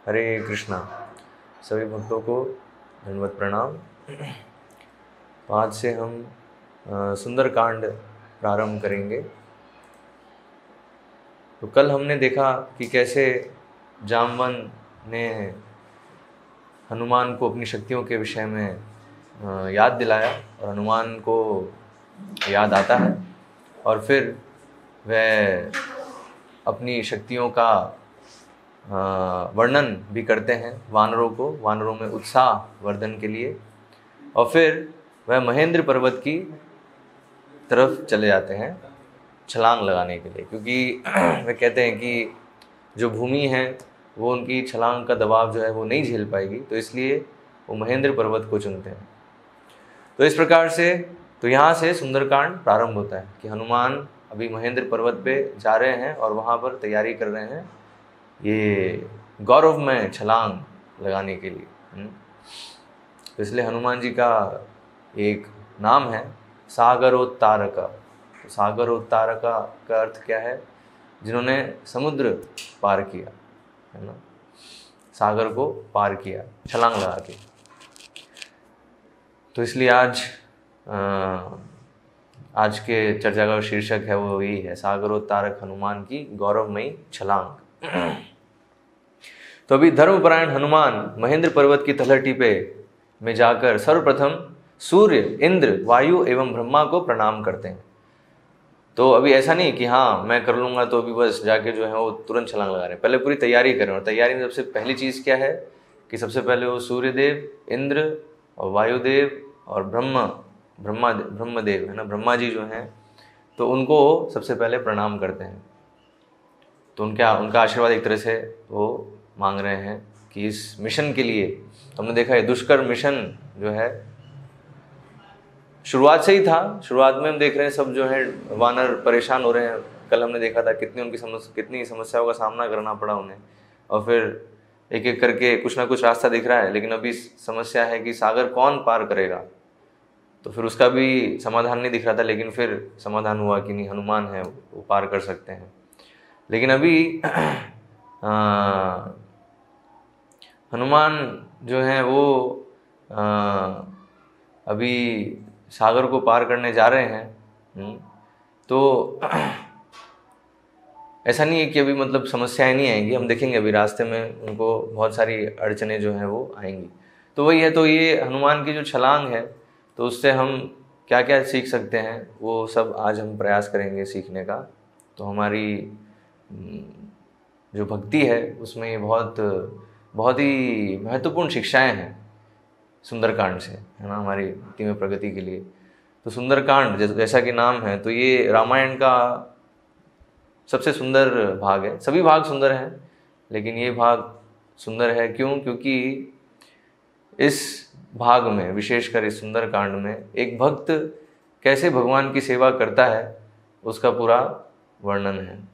हरे कृष्णा। सभी भक्तों को धन्यवाद प्रणाम। आज से हम सुंदरकांड प्रारंभ करेंगे। तो कल हमने देखा कि कैसे जामवन ने हनुमान को अपनी शक्तियों के विषय में याद दिलाया और हनुमान को याद आता है और फिर वह अपनी शक्तियों का वर्णन भी करते हैं वानरों में उत्साह वर्धन के लिए, और फिर वह महेंद्र पर्वत की तरफ चले जाते हैं छलांग लगाने के लिए, क्योंकि वे कहते हैं कि जो भूमि है वो उनकी छलांग का दबाव जो है वो नहीं झेल पाएगी, तो इसलिए वो महेंद्र पर्वत को चुनते हैं। तो इस प्रकार से तो यहाँ से सुंदरकांड प्रारंभ होता है कि हनुमान अभी महेंद्र पर्वत पे जा रहे हैं और वहाँ पर तैयारी कर रहे हैं ये गौरव में छलांग लगाने के लिए। तो इसलिए हनुमान जी का एक नाम है सागरोत्तारका। तो सागरोत्तारका का अर्थ क्या है? जिन्होंने समुद्र पार किया, है ना, सागर को पार किया छलांग लगा के। तो इसलिए आज के चर्चा का शीर्षक है वो यही है, सागरोत्तारक हनुमान की गौरवमयी छलांग। तो अभी धर्मपरायण हनुमान महेंद्र पर्वत की तलहटी पे में जाकर सर्वप्रथम सूर्य, इंद्र, वायु एवं ब्रह्मा को प्रणाम करते हैं। तो अभी ऐसा नहीं कि हाँ मैं कर लूँगा तो अभी बस जाके जो है वो तुरंत छलांग लगा रहे हैं, पहले पूरी तैयारी करें। और तैयारी में सबसे पहली चीज़ क्या है कि सबसे पहले वो सूर्यदेव, इंद्र और वायुदेव और ब्रह्मदेव, है ना, ब्रह्मा जी जो हैं, तो उनको सबसे पहले प्रणाम करते हैं। तो उनका आशीर्वाद एक तरह से वो मांग रहे हैं कि इस मिशन के लिए, हमने देखा है दुष्कर मिशन जो है शुरुआत से ही था। शुरुआत में हम देख रहे हैं सब जो है वानर परेशान हो रहे हैं। कल हमने देखा था कितनी समस्याओं का सामना करना पड़ा उन्हें, और फिर एक एक करके कुछ ना कुछ रास्ता दिख रहा है, लेकिन अभी समस्या है कि सागर कौन पार करेगा। तो फिर उसका भी समाधान नहीं दिख रहा था, लेकिन फिर समाधान हुआ कि नहीं, हनुमान है वो पार कर सकते हैं। लेकिन अभी हनुमान जो हैं वो अभी सागर को पार करने जा रहे हैं। तो ऐसा नहीं है कि अभी मतलब समस्याएं नहीं आएंगी, हम देखेंगे अभी रास्ते में उनको बहुत सारी अड़चने जो हैं वो आएंगी। तो वही है, तो ये हनुमान की जो छलांग है, तो उससे हम क्या क्या सीख सकते हैं वो सब आज हम प्रयास करेंगे सीखने का। तो हमारी जो भक्ति है उसमें बहुत ही महत्वपूर्ण शिक्षाएं हैं सुंदरकांड से, है ना, हमारी भक्ति में प्रगति के लिए। तो सुंदरकांड जैसा कि नाम है, तो ये रामायण का सबसे सुंदर भाग है। सभी भाग सुंदर हैं, लेकिन ये भाग सुंदर है क्यों? क्योंकि इस भाग में, विशेषकर इस सुंदरकांड में, एक भक्त कैसे भगवान की सेवा करता है उसका पूरा वर्णन है।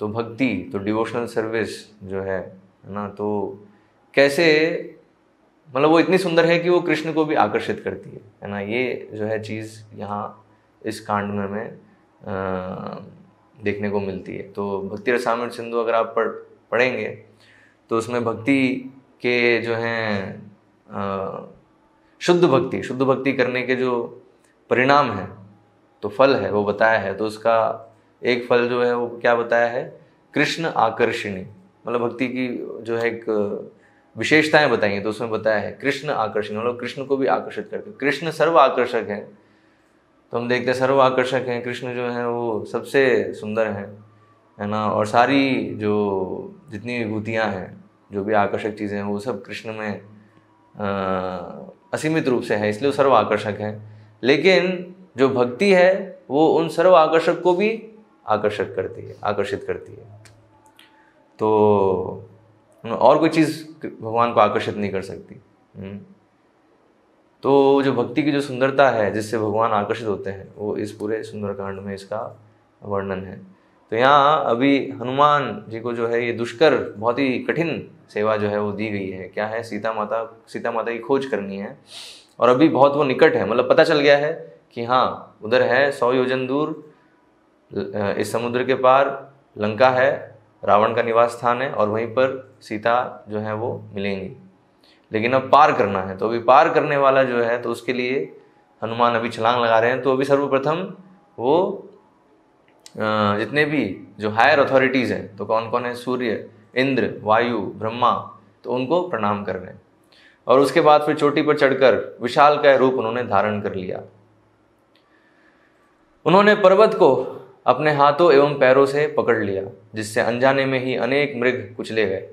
तो भक्ति, तो डिवोशनल सर्विस जो है ना, तो कैसे मतलब वो इतनी सुंदर है कि वो कृष्ण को भी आकर्षित करती है ना। ये जो है चीज़ यहाँ इस कांड में हमें देखने को मिलती है। तो भक्ति रसामृत सिंधु अगर आप पढ़ेंगे तो उसमें भक्ति के जो हैं शुद्ध भक्ति करने के जो परिणाम है, तो फल है वो बताया है। तो उसका एक फल जो है वो क्या बताया है? कृष्ण आकर्षणी, मतलब भक्ति की जो है एक विशेषताएं बताई हैं, तो उसमें बताया है कृष्ण आकर्षणी, मतलब कृष्ण को भी आकर्षित करते। कृष्ण सर्व आकर्षक है, तो हम देखते हैं सर्व आकर्षक हैं कृष्ण जो है वो सबसे सुंदर हैं, है ना। और सारी जो जितनी विभूतियाँ हैं, जो भी आकर्षक चीज़ें हैं, वो सब कृष्ण में असीमित रूप से है, इसलिए वो सर्व आकर्षक है। लेकिन जो भक्ति है वो उन सर्व आकर्षक को भी आकर्षित करती है। तो और कोई चीज़ भगवान को आकर्षित नहीं कर सकती। तो जो भक्ति की जो सुंदरता है जिससे भगवान आकर्षित होते हैं, वो इस पूरे सुंदरकांड में इसका वर्णन है। तो यहाँ अभी हनुमान जी को जो है ये दुष्कर, बहुत ही कठिन सेवा जो है वो दी गई है। क्या है? सीता माता की खोज करनी है, और अभी बहुत वो निकट है, मतलब पता चल गया है कि हाँ उधर है 100 योजन दूर इस समुद्र के पार लंका है, रावण का निवास स्थान है और वहीं पर सीता जो है वो मिलेंगी। लेकिन अब पार करना है, तो अभी पार करने वाला जो है तो उसके लिए हनुमान अभी छलांग लगा रहे हैं। तो अभी सर्वप्रथम वो जितने भी जो हायर अथॉरिटीज़ हैं, तो कौन कौन है, सूर्य, इंद्र, वायु, ब्रह्मा, तो उनको प्रणाम कर रहे हैं। और उसके बाद फिर चोटी पर चढ़कर विशालकाय रूप उन्होंने धारण कर लिया। उन्होंने पर्वत को अपने हाथों एवं पैरों से पकड़ लिया, जिससे अनजाने में ही अनेक मृग कुचले गए।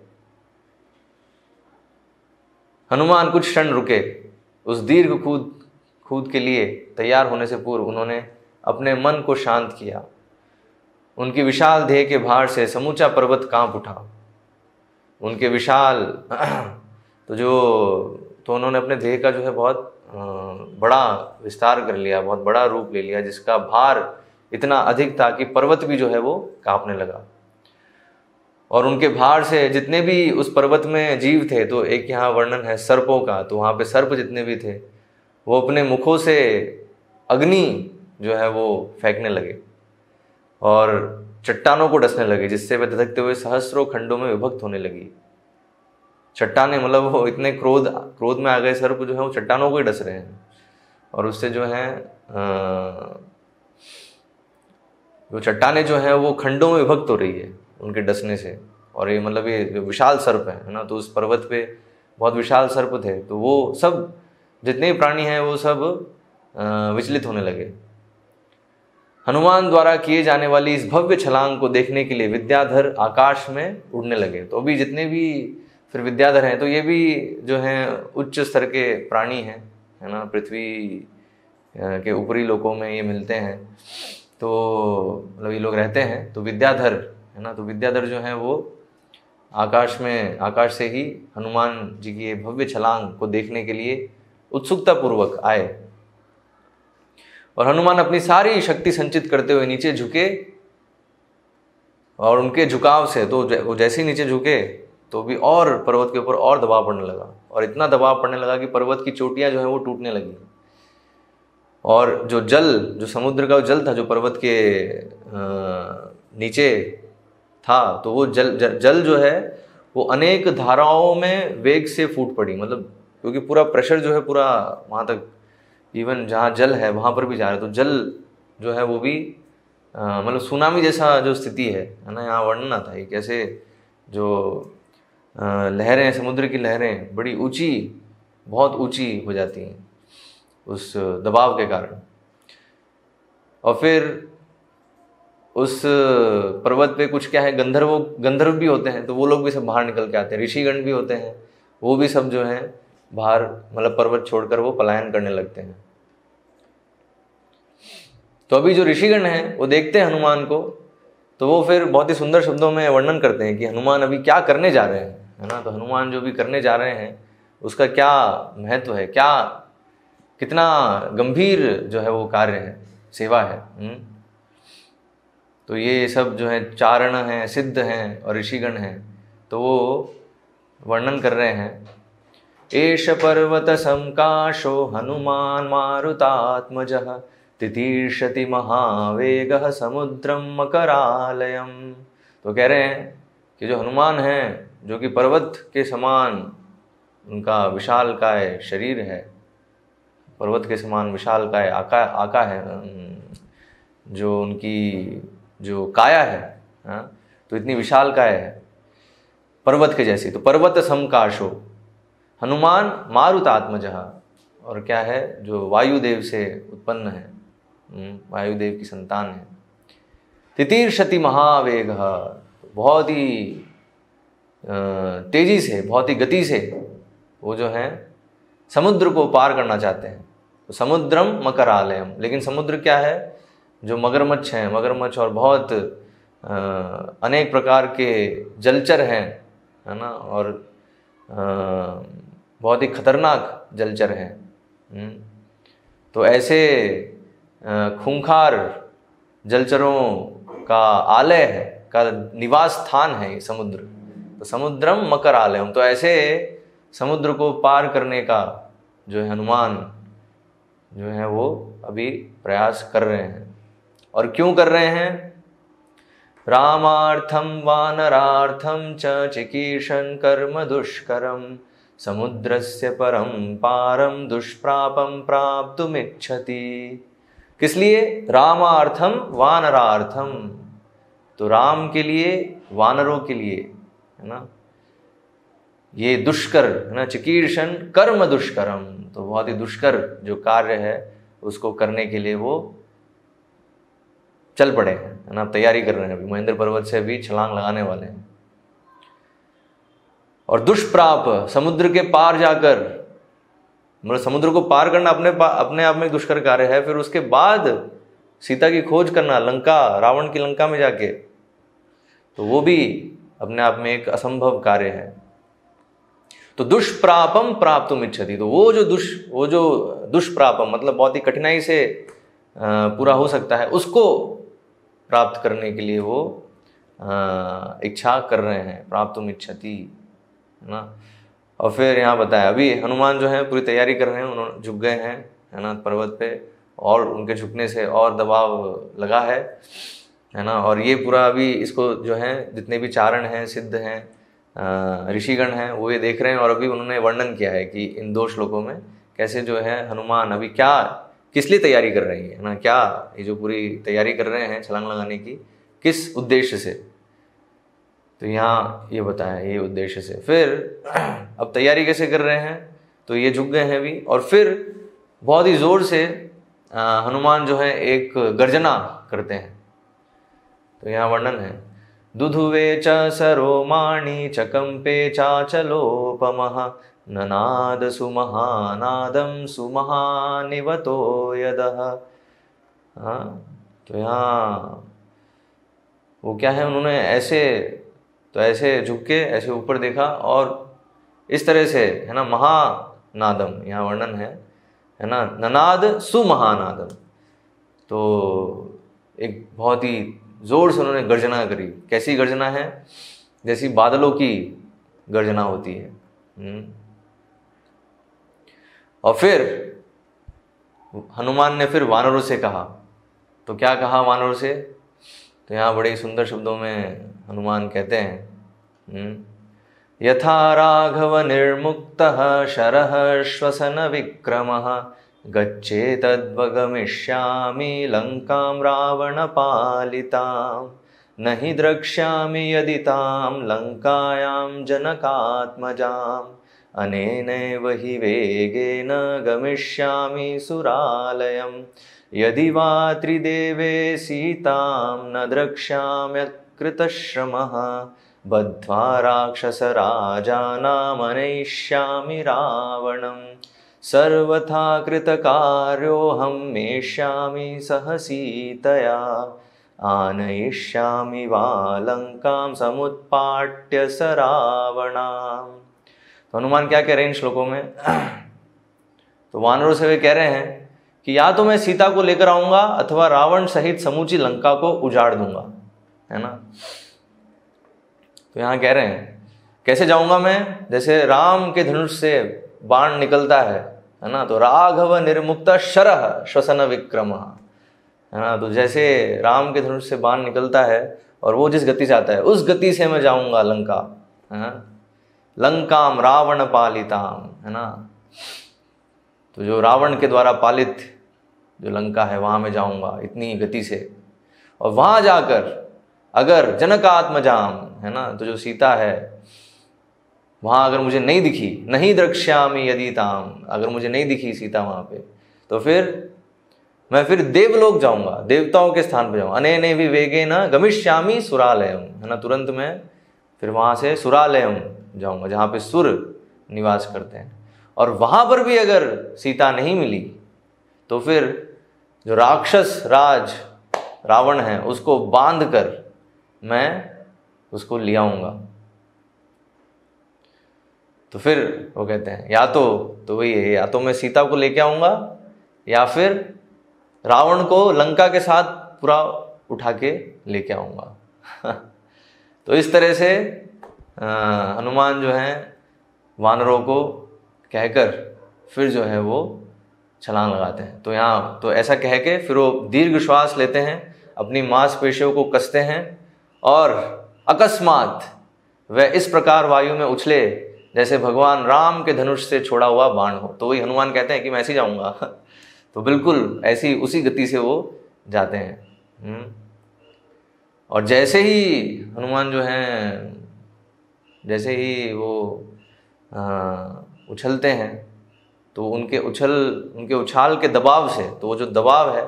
हनुमान कुछ क्षण रुके। उस दीर्घ कूद के लिए तैयार होने से पूर्व उन्होंने अपने मन को शांत किया। उनकी विशाल देह के भार से समूचा पर्वत कांप उठा। उनके विशाल तो उन्होंने अपने देह का जो है बहुत बड़ा विस्तार कर लिया, बहुत बड़ा रूप ले लिया, जिसका भार इतना अधिक था कि पर्वत भी जो है वो कांपने लगा। और उनके भार से जितने भी उस पर्वत में जीव थे, तो एक यहाँ वर्णन है सर्पों का, तो वहाँ पे सर्प जितने भी थे वो अपने मुखों से अग्नि जो है वो फेंकने लगे और चट्टानों को डसने लगे, जिससे वे धधकते हुए सहस्रों खंडों में विभक्त होने लगी। चट्टाने मतलब वो इतने क्रोध में आ गए सर्प जो है वो चट्टानों को ही डस रहे हैं, और उससे जो है वो चट्टाने जो है वो खंडों में विभक्त हो रही है उनके डसने से। और ये मतलब ये विशाल सर्प है ना, तो उस पर्वत पे बहुत विशाल सर्प थे, तो वो सब जितने भी प्राणी हैं वो सब विचलित होने लगे। हनुमान द्वारा किए जाने वाली इस भव्य छलांग को देखने के लिए विद्याधर आकाश में उड़ने लगे। तो अभी जितने भी फिर विद्याधर हैं, तो ये भी जो हैं उच्च स्तर के प्राणी हैं, है ना, पृथ्वी के ऊपरी लोकों में ये मिलते हैं, तो मतलब ये लोग रहते हैं। तो विद्याधर है ना, तो विद्याधर जो हैं वो आकाश से ही हनुमान जी की ये भव्य छलांग को देखने के लिए उत्सुकता पूर्वक आए। और हनुमान अपनी सारी शक्ति संचित करते हुए नीचे झुके, और उनके झुकाव से तो वो जैसे ही नीचे झुके तो भी और पर्वत के ऊपर और दबाव पड़ने लगा, और इतना दबाव पड़ने लगा कि पर्वत की चोटियां जो है वो टूटने लगी। और जो समुद्र का जल था जो पर्वत के नीचे था, तो वो जल जो है वो अनेक धाराओं में वेग से फूट पड़ी, मतलब क्योंकि पूरा प्रेशर जो है पूरा वहाँ तक, इवन जहाँ जल है वहाँ पर भी जा रहा है, तो जल जो है वो भी मतलब सुनामी जैसा जो स्थिति है ना, यहाँ वर्णन आता है कैसे जो लहरें, समुद्र की लहरें बड़ी ऊंची, बहुत ऊंची हो जाती हैं उस दबाव के कारण। और फिर उस पर्वत पे कुछ क्या है, गंधर्व भी होते हैं, तो वो लोग भी सब बाहर निकल के आते हैं, ऋषिगण भी होते हैं, वो भी सब जो हैं बाहर मतलब पर्वत छोड़कर वो पलायन करने लगते हैं। तो अभी जो ऋषिगण हैं वो देखते हैं हनुमान को, तो वो फिर बहुत ही सुंदर शब्दों में वर्णन करते हैं कि हनुमान अभी क्या करने जा रहे हैं, है ना। तो हनुमान जो भी करने जा रहे हैं उसका क्या महत्व है, कितना गंभीर जो है वो कार्य है, सेवा है। तो ये सब जो है चारण हैं, सिद्ध हैं और ऋषिगण हैं, तो वो वर्णन कर रहे हैं। एष पर्वत संकाशो हनुमान मारुतात्मजः तितीर्षति महावेगः समुद्रम मकरालयम। तो कह रहे हैं कि जो हनुमान हैं, जो कि पर्वत के समान उनका विशालकाय शरीर है, पर्वत के समान विशालकाय आका है, जो उनकी जो काया है, तो इतनी विशालकाय है पर्वत के जैसी। तो पर्वत समकाशो हनुमान मारुतात्मजः, और क्या है, जो वायुदेव से उत्पन्न है, वायुदेव की संतान है। तितीर्षति महावेग, बहुत ही तेजी से, बहुत ही गति से वो जो है समुद्र को पार करना चाहते हैं। तो समुद्रम मकरालयम, लेकिन समुद्र क्या है, जो मगरमच्छ हैं, मगरमच्छ और बहुत अनेक प्रकार के जलचर हैं, है ना, और बहुत ही खतरनाक जलचर हैं। तो ऐसे खूंखार जलचरों का आलय है, का निवास स्थान है ये समुद्र। तो समुद्रम मकरालयम, तो ऐसे समुद्र को पार करने का जो है हनुमान जो है वो अभी प्रयास कर रहे हैं। और क्यों कर रहे हैं, रामार्थं वानरार्थं च चिकीर्षन् कर्म दुष्करं समुद्रस्य परं पारं दुष्प्रापं प्राप्तुमिच्छति। किस लिए? रामार्थम वानरार्थम, तो राम के लिए, वानरों के लिए, है ना, ये दुष्कर, है ना, चिकीर्षण कर्म दुष्करम, तो बहुत ही दुष्कर जो कार्य है उसको करने के लिए वो चल पड़े हैं, है ना, तैयारी कर रहे हैं, अभी महेंद्र पर्वत से भी छलांग लगाने वाले हैं। और दुष्प्राप, समुद्र के पार जाकर, मतलब समुद्र को पार करना अपने आप में दुष्कर कार्य है, फिर उसके बाद सीता की खोज करना लंका, रावण की लंका में जाके, तो वो भी अपने आप में एक असंभव कार्य है। तो दुष्प्रापम प्राप्तुम इच्छति, तो वो जो दुष्प्रापम मतलब बहुत ही कठिनाई से पूरा हो सकता है, उसको प्राप्त करने के लिए वो इच्छा कर रहे हैं, प्राप्तुम इच्छति, है ना। और फिर यहाँ बताया अभी हनुमान जो है पूरी तैयारी कर रहे हैं, उन्होंने झुक गए हैं, है ना, पर्वत पे, और उनके झुकने से और दबाव लगा है ना। और ये पूरा अभी इसको जो है जितने भी चारण हैं, सिद्ध हैं, ऋषिगण हैं, वो ये देख रहे हैं, और अभी उन्होंने वर्णन किया है कि इन 2 श्लोकों में कैसे जो है हनुमान अभी क्या, किस लिए तैयारी कर रही है ना, क्या ये जो पूरी तैयारी कर रहे हैं छलांग लगाने की, किस उद्देश्य से, तो यहाँ ये बताया ये उद्देश्य से। फिर अब तैयारी कैसे कर रहे हैं, तो ये झुक गए हैं अभी, और फिर बहुत ही जोर से हनुमान जो है एक गर्जना करते हैं, तो यहाँ वर्णन है, दुधुवे च सरोमाणि च कंपे चाचलोपमः ननाद सुमहानादं सुमहानिवतो यदः। हाँ, तो यहाँ वो क्या है, उन्होंने ऐसे झुक के ऐसे ऊपर देखा, और इस तरह से, है ना, महानादम यहाँ वर्णन है ना, ननाद सुमहानादम, तो एक बहुत ही जोर से उन्होंने गर्जना करी। कैसी गर्जना है? जैसी बादलों की गर्जना होती है। और फिर हनुमान ने फिर वानरों से कहा, तो क्या कहा वानरों से, तो यहाँ बड़े सुंदर शब्दों में हनुमान कहते हैं, यथा राघव निर्मुक्तः शरः श्वसन विक्रमः गच्छेतद्वगमिष्यामि लंकां रावणपालितां न हि द्रक्ष्यामि यदि तां लंकायां जनकात्मजाम् अनेनैव हि वेगेन गमिष्यामि सुरालयम् यदि वा त्रिदेवे सीतां न द्रक्ष्याम्यकृतश्रमः बद्ध्वा राक्षसराजानामनयिष्यामि रावणम् सर्वथा कृतकार्योऽहं मेष्यामि सह सीतया आनयिष्यामि वा लंकां समुत्पाट्य स रावणाम्। तो हनुमान क्या कह रहे हैं इन श्लोकों में? तो वानरों से वे कह रहे हैं कि या तो मैं सीता को लेकर आऊंगा अथवा रावण सहित समूची लंका को उजाड़ दूंगा, है ना। तो यहाँ कह रहे हैं कैसे जाऊंगा मैं? जैसे राम के धनुष से बाण निकलता है ना, तो राघव निर्मुक्त शरह श्वसन विक्रम, है ना। तो जैसे राम के धनुष से बाण निकलता है और वो जिस गति से आता है उस गति से मैं जाऊंगा लंका, है लंकाम रावण पालिताम, है ना। तो जो रावण के द्वारा पालित जो लंका है वहां मैं जाऊंगा इतनी गति से। और वहां जाकर अगर जनकात्मजाम, है ना, तो जो सीता है वहां अगर मुझे नहीं दिखी, नहीं द्रक्ष्यामि यदि ताम, अगर मुझे नहीं दिखी सीता वहां पे, तो फिर मैं फिर देवलोक जाऊंगा, देवताओं के स्थान पे जाऊंगा। अनेने भी वेगे न गमिष्यामि सुरालयम, है ना, तुरंत मैं फिर वहां से सुरालयम जाऊंगा जहां पे सुर निवास करते हैं। और वहां पर भी अगर सीता नहीं मिली तो फिर जो राक्षस राज रावण है उसको बांध कर मैं उसको ले आऊंगा। तो फिर वो कहते हैं या तो वही है, या तो मैं सीता को लेके आऊंगा या फिर रावण को लंका के साथ पूरा उठा के लेके आऊंगा। तो इस तरह से हनुमान जो है वानरों को कहकर फिर जो है वो छलांग लगाते हैं। तो यहाँ तो ऐसा कह के फिर वो दीर्घ श्वास लेते हैं, अपनी मांसपेशियों को कसते हैं और अकस्मात वह इस प्रकार वायु में उछले जैसे भगवान राम के धनुष से छोड़ा हुआ बाण हो। तो वही हनुमान कहते हैं कि मैं ऐसे ही जाऊंगा तो बिल्कुल ऐसी उसी गति से वो जाते हैं। और जैसे ही हनुमान जो हैं, जैसे ही वो उछलते हैं तो उनके उछाल के दबाव से, तो वो जो दबाव है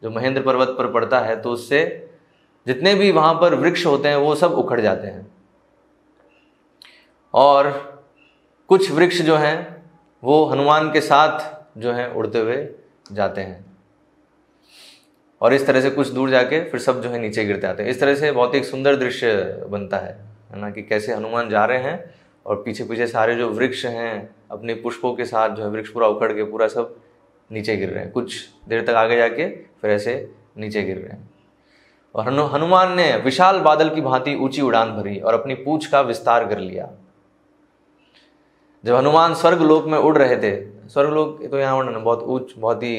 जो महेंद्र पर्वत पर पड़ता है, तो उससे जितने भी वहाँ पर वृक्ष होते हैं वो सब उखड़ जाते हैं और कुछ वृक्ष जो हैं वो हनुमान के साथ जो हैं उड़ते हुए जाते हैं और इस तरह से कुछ दूर जाके फिर सब जो है नीचे गिरते आते हैं। इस तरह से बहुत एक सुंदर दृश्य बनता है ना, कि कैसे हनुमान जा रहे हैं और पीछे पीछे सारे जो वृक्ष हैं अपने पुष्पों के साथ जो है वृक्ष पूरा उखड़ के पूरा सब नीचे गिर रहे हैं। कुछ देर तक आगे जाके फिर ऐसे नीचे गिर रहे हैं। और हनुमान ने विशाल बादल की भांति ऊंची उड़ान भरी और अपनी पूंछ का विस्तार कर लिया। जब हनुमान स्वर्ग लोक में उड़ रहे थे, स्वर्ग लोक तो यहाँ वर्णन बहुत ही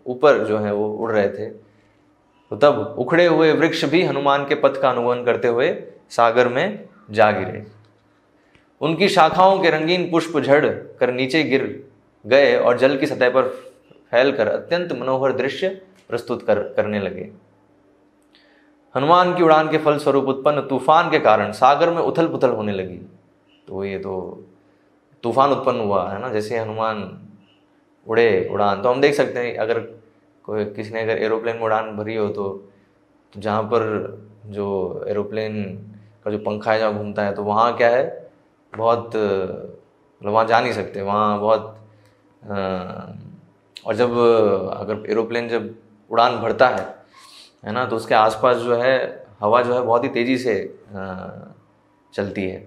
ऊपर जो है वो उड़ रहे थे, तो तब उखड़े हुए वृक्ष भी हनुमान के पथ का अनुगमन करते हुए सागर में जा गिरे। उनकी शाखाओं के रंगीन पुष्प झड़ कर नीचे गिर गए और जल की सतह पर फैलकर अत्यंत मनोहर दृश्य प्रस्तुत करने लगे। हनुमान की उड़ान के फल स्वरूप उत्पन्न तूफान के कारण सागर में उथल पुथल होने लगी। तो ये तो तूफान उत्पन्न हुआ है ना, जैसे हनुमान उड़े उड़ान, तो हम देख सकते हैं अगर किसी ने अगर एरोप्लेन में उड़ान भरी हो तो जहाँ पर जो एरोप्लेन का जो पंखा है जहाँ घूमता है, तो वहाँ क्या है बहुत मतलब वहाँ जा नहीं सकते, वहाँ बहुत और जब अगर एरोप्लेन जब उड़ान भरता है ना, तो उसके आसपास जो है हवा जो है बहुत ही तेज़ी से चलती है।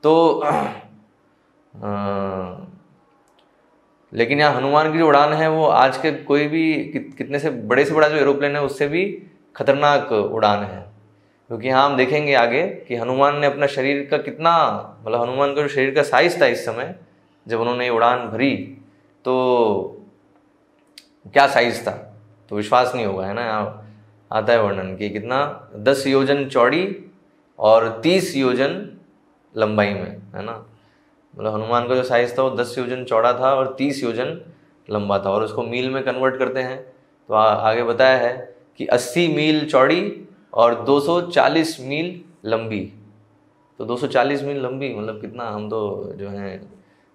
तो लेकिन यहाँ हनुमान की जो उड़ान है वो आज के कोई भी कितने से बड़ा जो एरोप्लेन है उससे भी खतरनाक उड़ान है। क्योंकि यहाँ हम देखेंगे आगे कि हनुमान ने अपना शरीर का कितना, मतलब हनुमान का जो शरीर का साइज था इस समय जब उन्होंने ये उड़ान भरी, तो क्या साइज था, तो विश्वास नहीं होगा, है ना। यहाँ आता है वर्णन कि कितना 10 योजन चौड़ी और 30 योजन लंबाई में, है ना। मतलब हनुमान का जो साइज था वो 10 योजन चौड़ा था और 30 योजन लंबा था। और उसको मील में कन्वर्ट करते हैं तो आगे बताया है कि 80 मील चौड़ी और 240 मील लंबी। तो 240 मील लंबी मतलब कितना, हम तो जो है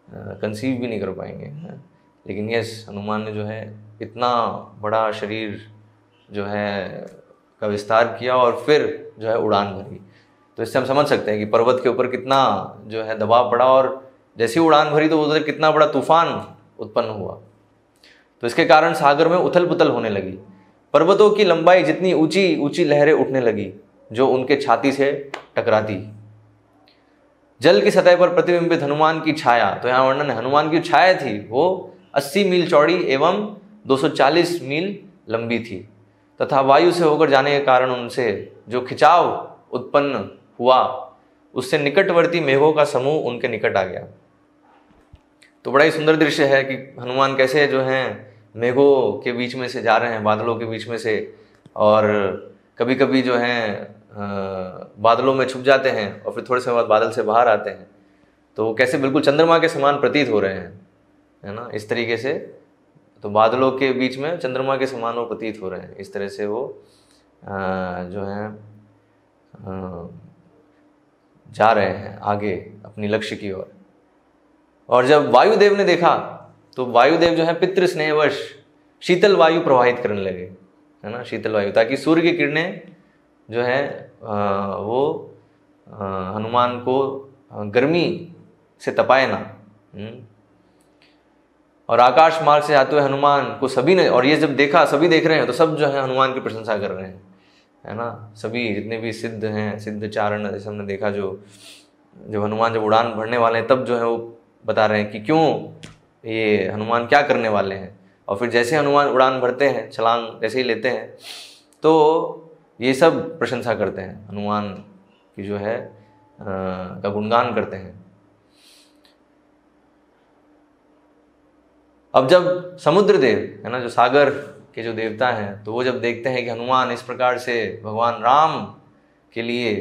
कंसीव भी नहीं कर पाएंगे, है? लेकिन यस, हनुमान ने जो है इतना बड़ा शरीर जो है का विस्तार किया और फिर जो है उड़ान भरी। तो इससे हम समझ सकते हैं कि पर्वत के ऊपर कितना जो है दबाव पड़ा और जैसी उड़ान भरी तो उधर कितना बड़ा तूफान उत्पन्न हुआ। तो इसके कारण सागर में उथल पुथल होने लगी। पर्वतों की लंबाई जितनी ऊंची ऊंची लहरें उठने लगी जो उनके छाती से टकराती। जल की सतह पर प्रतिबिंबित हनुमान की छाया, तो यहाँ वर्णन है हनुमान की छाया थी वो 80 मील चौड़ी एवं 240 मील लंबी थी तथा वायु से होकर जाने के कारण उनसे जो खिंचाव उत्पन्न हुआ उससे निकटवर्ती मेघों का समूह उनके निकट आ गया। तो बड़ा ही सुंदर दृश्य है कि हनुमान कैसे जो हैं मेघों के बीच में से जा रहे हैं, बादलों के बीच में से, और कभी कभी जो हैं बादलों में छुप जाते हैं और फिर थोड़े समय बाद बादल से बाहर आते हैं। तो वो कैसे बिल्कुल चंद्रमा के समान प्रतीत हो रहे हैं, है ना, इस तरीके से। तो बादलों के बीच में चंद्रमा के समान वो प्रतीत हो रहे हैं, इस तरह से वो जो हैं जा रहे हैं आगे अपनी लक्ष्य की ओर। और जब वायुदेव ने देखा तो वायुदेव जो है पितृ स्नेहवश शीतल वायु प्रवाहित करने लगे, है ना, शीतल वायु, ताकि सूर्य की किरणें जो है वो हनुमान को गर्मी से तपाए ना। और आकाश मार्ग से आते हुए हनुमान को सभी ने, और ये जब देखा सभी देख रहे हैं तो सब जो है हनुमान की प्रशंसा कर रहे हैं, है ना। सभी जितने भी सिद्ध हैं, सिद्ध चारण, जैसे हमने देखा जब हनुमान जब उड़ान भरने वाले हैं तब जो है वो बता रहे हैं कि क्यों ये हनुमान क्या करने वाले हैं। और फिर जैसे हनुमान उड़ान भरते हैं, छलांग जैसे ही लेते हैं, तो ये सब प्रशंसा करते हैं हनुमान की जो है का गुणगान करते हैं। अब जब समुद्र देव, है ना, जो सागर के जो देवता हैं, तो वो जब देखते हैं कि हनुमान इस प्रकार से भगवान राम के लिए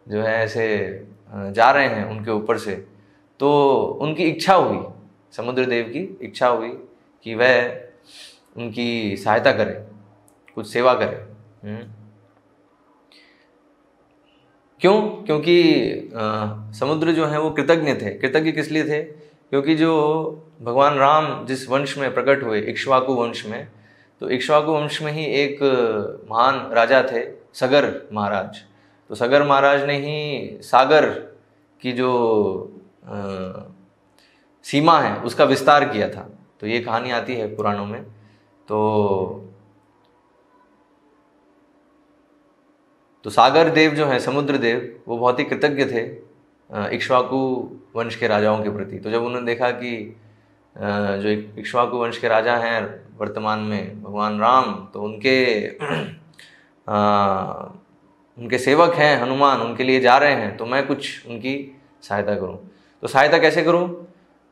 जो है ऐसे जा रहे हैं उनके ऊपर से, तो उनकी इच्छा हुई, समुद्र देव की इच्छा हुई कि वह उनकी सहायता करे, कुछ सेवा करे। क्यों? क्योंकि समुद्र जो है वो कृतज्ञ थे। कृतज्ञ किस लिए थे? क्योंकि जो भगवान राम जिस वंश में प्रकट हुए, इक्ष्वाकु वंश में, तो इक्ष्वाकु वंश में ही एक महान राजा थे, सगर महाराज। तो सगर महाराज ने ही सागर की जो सीमा है उसका विस्तार किया था। तो ये कहानी आती है पुराणों में। तो सागर देव जो है, समुद्र देव, वो बहुत ही कृतज्ञ थे इक्ष्वाकु वंश के राजाओं के प्रति। तो जब उन्होंने देखा कि जो इक्ष्वाकु वंश के राजा हैं वर्तमान में भगवान राम, तो उनके सेवक हैं हनुमान, उनके लिए जा रहे हैं, तो मैं कुछ उनकी सहायता करूं। तो सहायता कैसे करूं?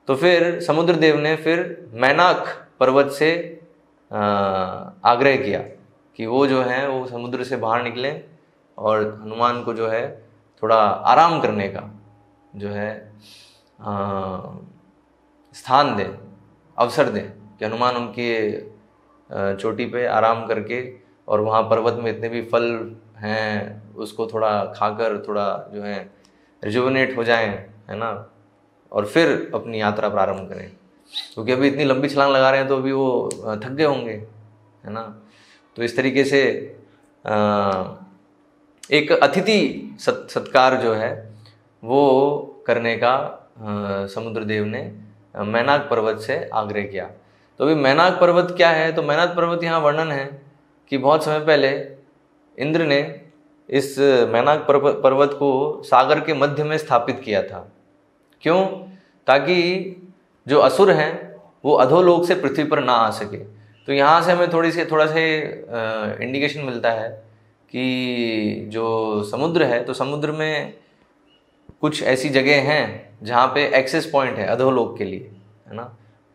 तो फिर समुद्र देव ने फिर मैनाक पर्वत से आग्रह किया कि वो जो है वो समुद्र से बाहर निकले और हनुमान को जो है थोड़ा आराम करने का जो है स्थान दें, अवसर दें कि हनुमान उनकी चोटी पे आराम करके और वहाँ पर्वत में इतने भी फल हैं उसको थोड़ा खाकर थोड़ा जो है रिजुवनेट हो जाएं, है ना, और फिर अपनी यात्रा प्रारंभ करें। क्योंकि अभी इतनी लंबी छलांग लगा रहे हैं तो अभी वो थक गए होंगे, है ना। तो इस तरीके से एक अतिथि सत्कार जो है वो करने का समुद्र देव ने मैनाक पर्वत से आग्रह किया। तो अभी मैनाक पर्वत क्या है? तो मैनाक पर्वत यहाँ वर्णन है कि बहुत समय पहले इंद्र ने इस मैनाक पर्वत को सागर के मध्य में स्थापित किया था। क्यों? ताकि जो असुर हैं वो अधोलोक से पृथ्वी पर ना आ सके। तो यहाँ से हमें थोड़ा सा इंडिकेशन मिलता है कि जो समुद्र है, तो समुद्र में कुछ ऐसी जगह हैं जहाँ पे एक्सेस पॉइंट है अधोलोक के लिए, है ना।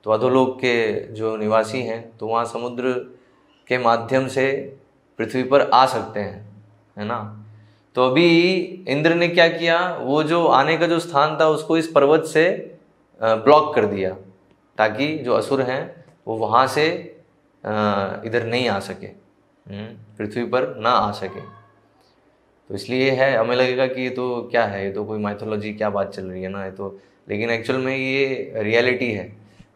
तो अधोलोक के जो निवासी हैं तो वहाँ समुद्र के माध्यम से पृथ्वी पर आ सकते हैं, है ना। तो अभी इंद्र ने क्या किया, वो जो आने का जो स्थान था उसको इस पर्वत से ब्लॉक कर दिया ताकि जो असुर हैं वो वहाँ से इधर नहीं आ सके, पृथ्वी पर ना आ सके। तो इसलिए है, हमें लगेगा कि ये तो क्या है, ये तो कोई माइथोलॉजी क्या बात चल रही है ना, ये तो, लेकिन एक्चुअल में ये रियलिटी है।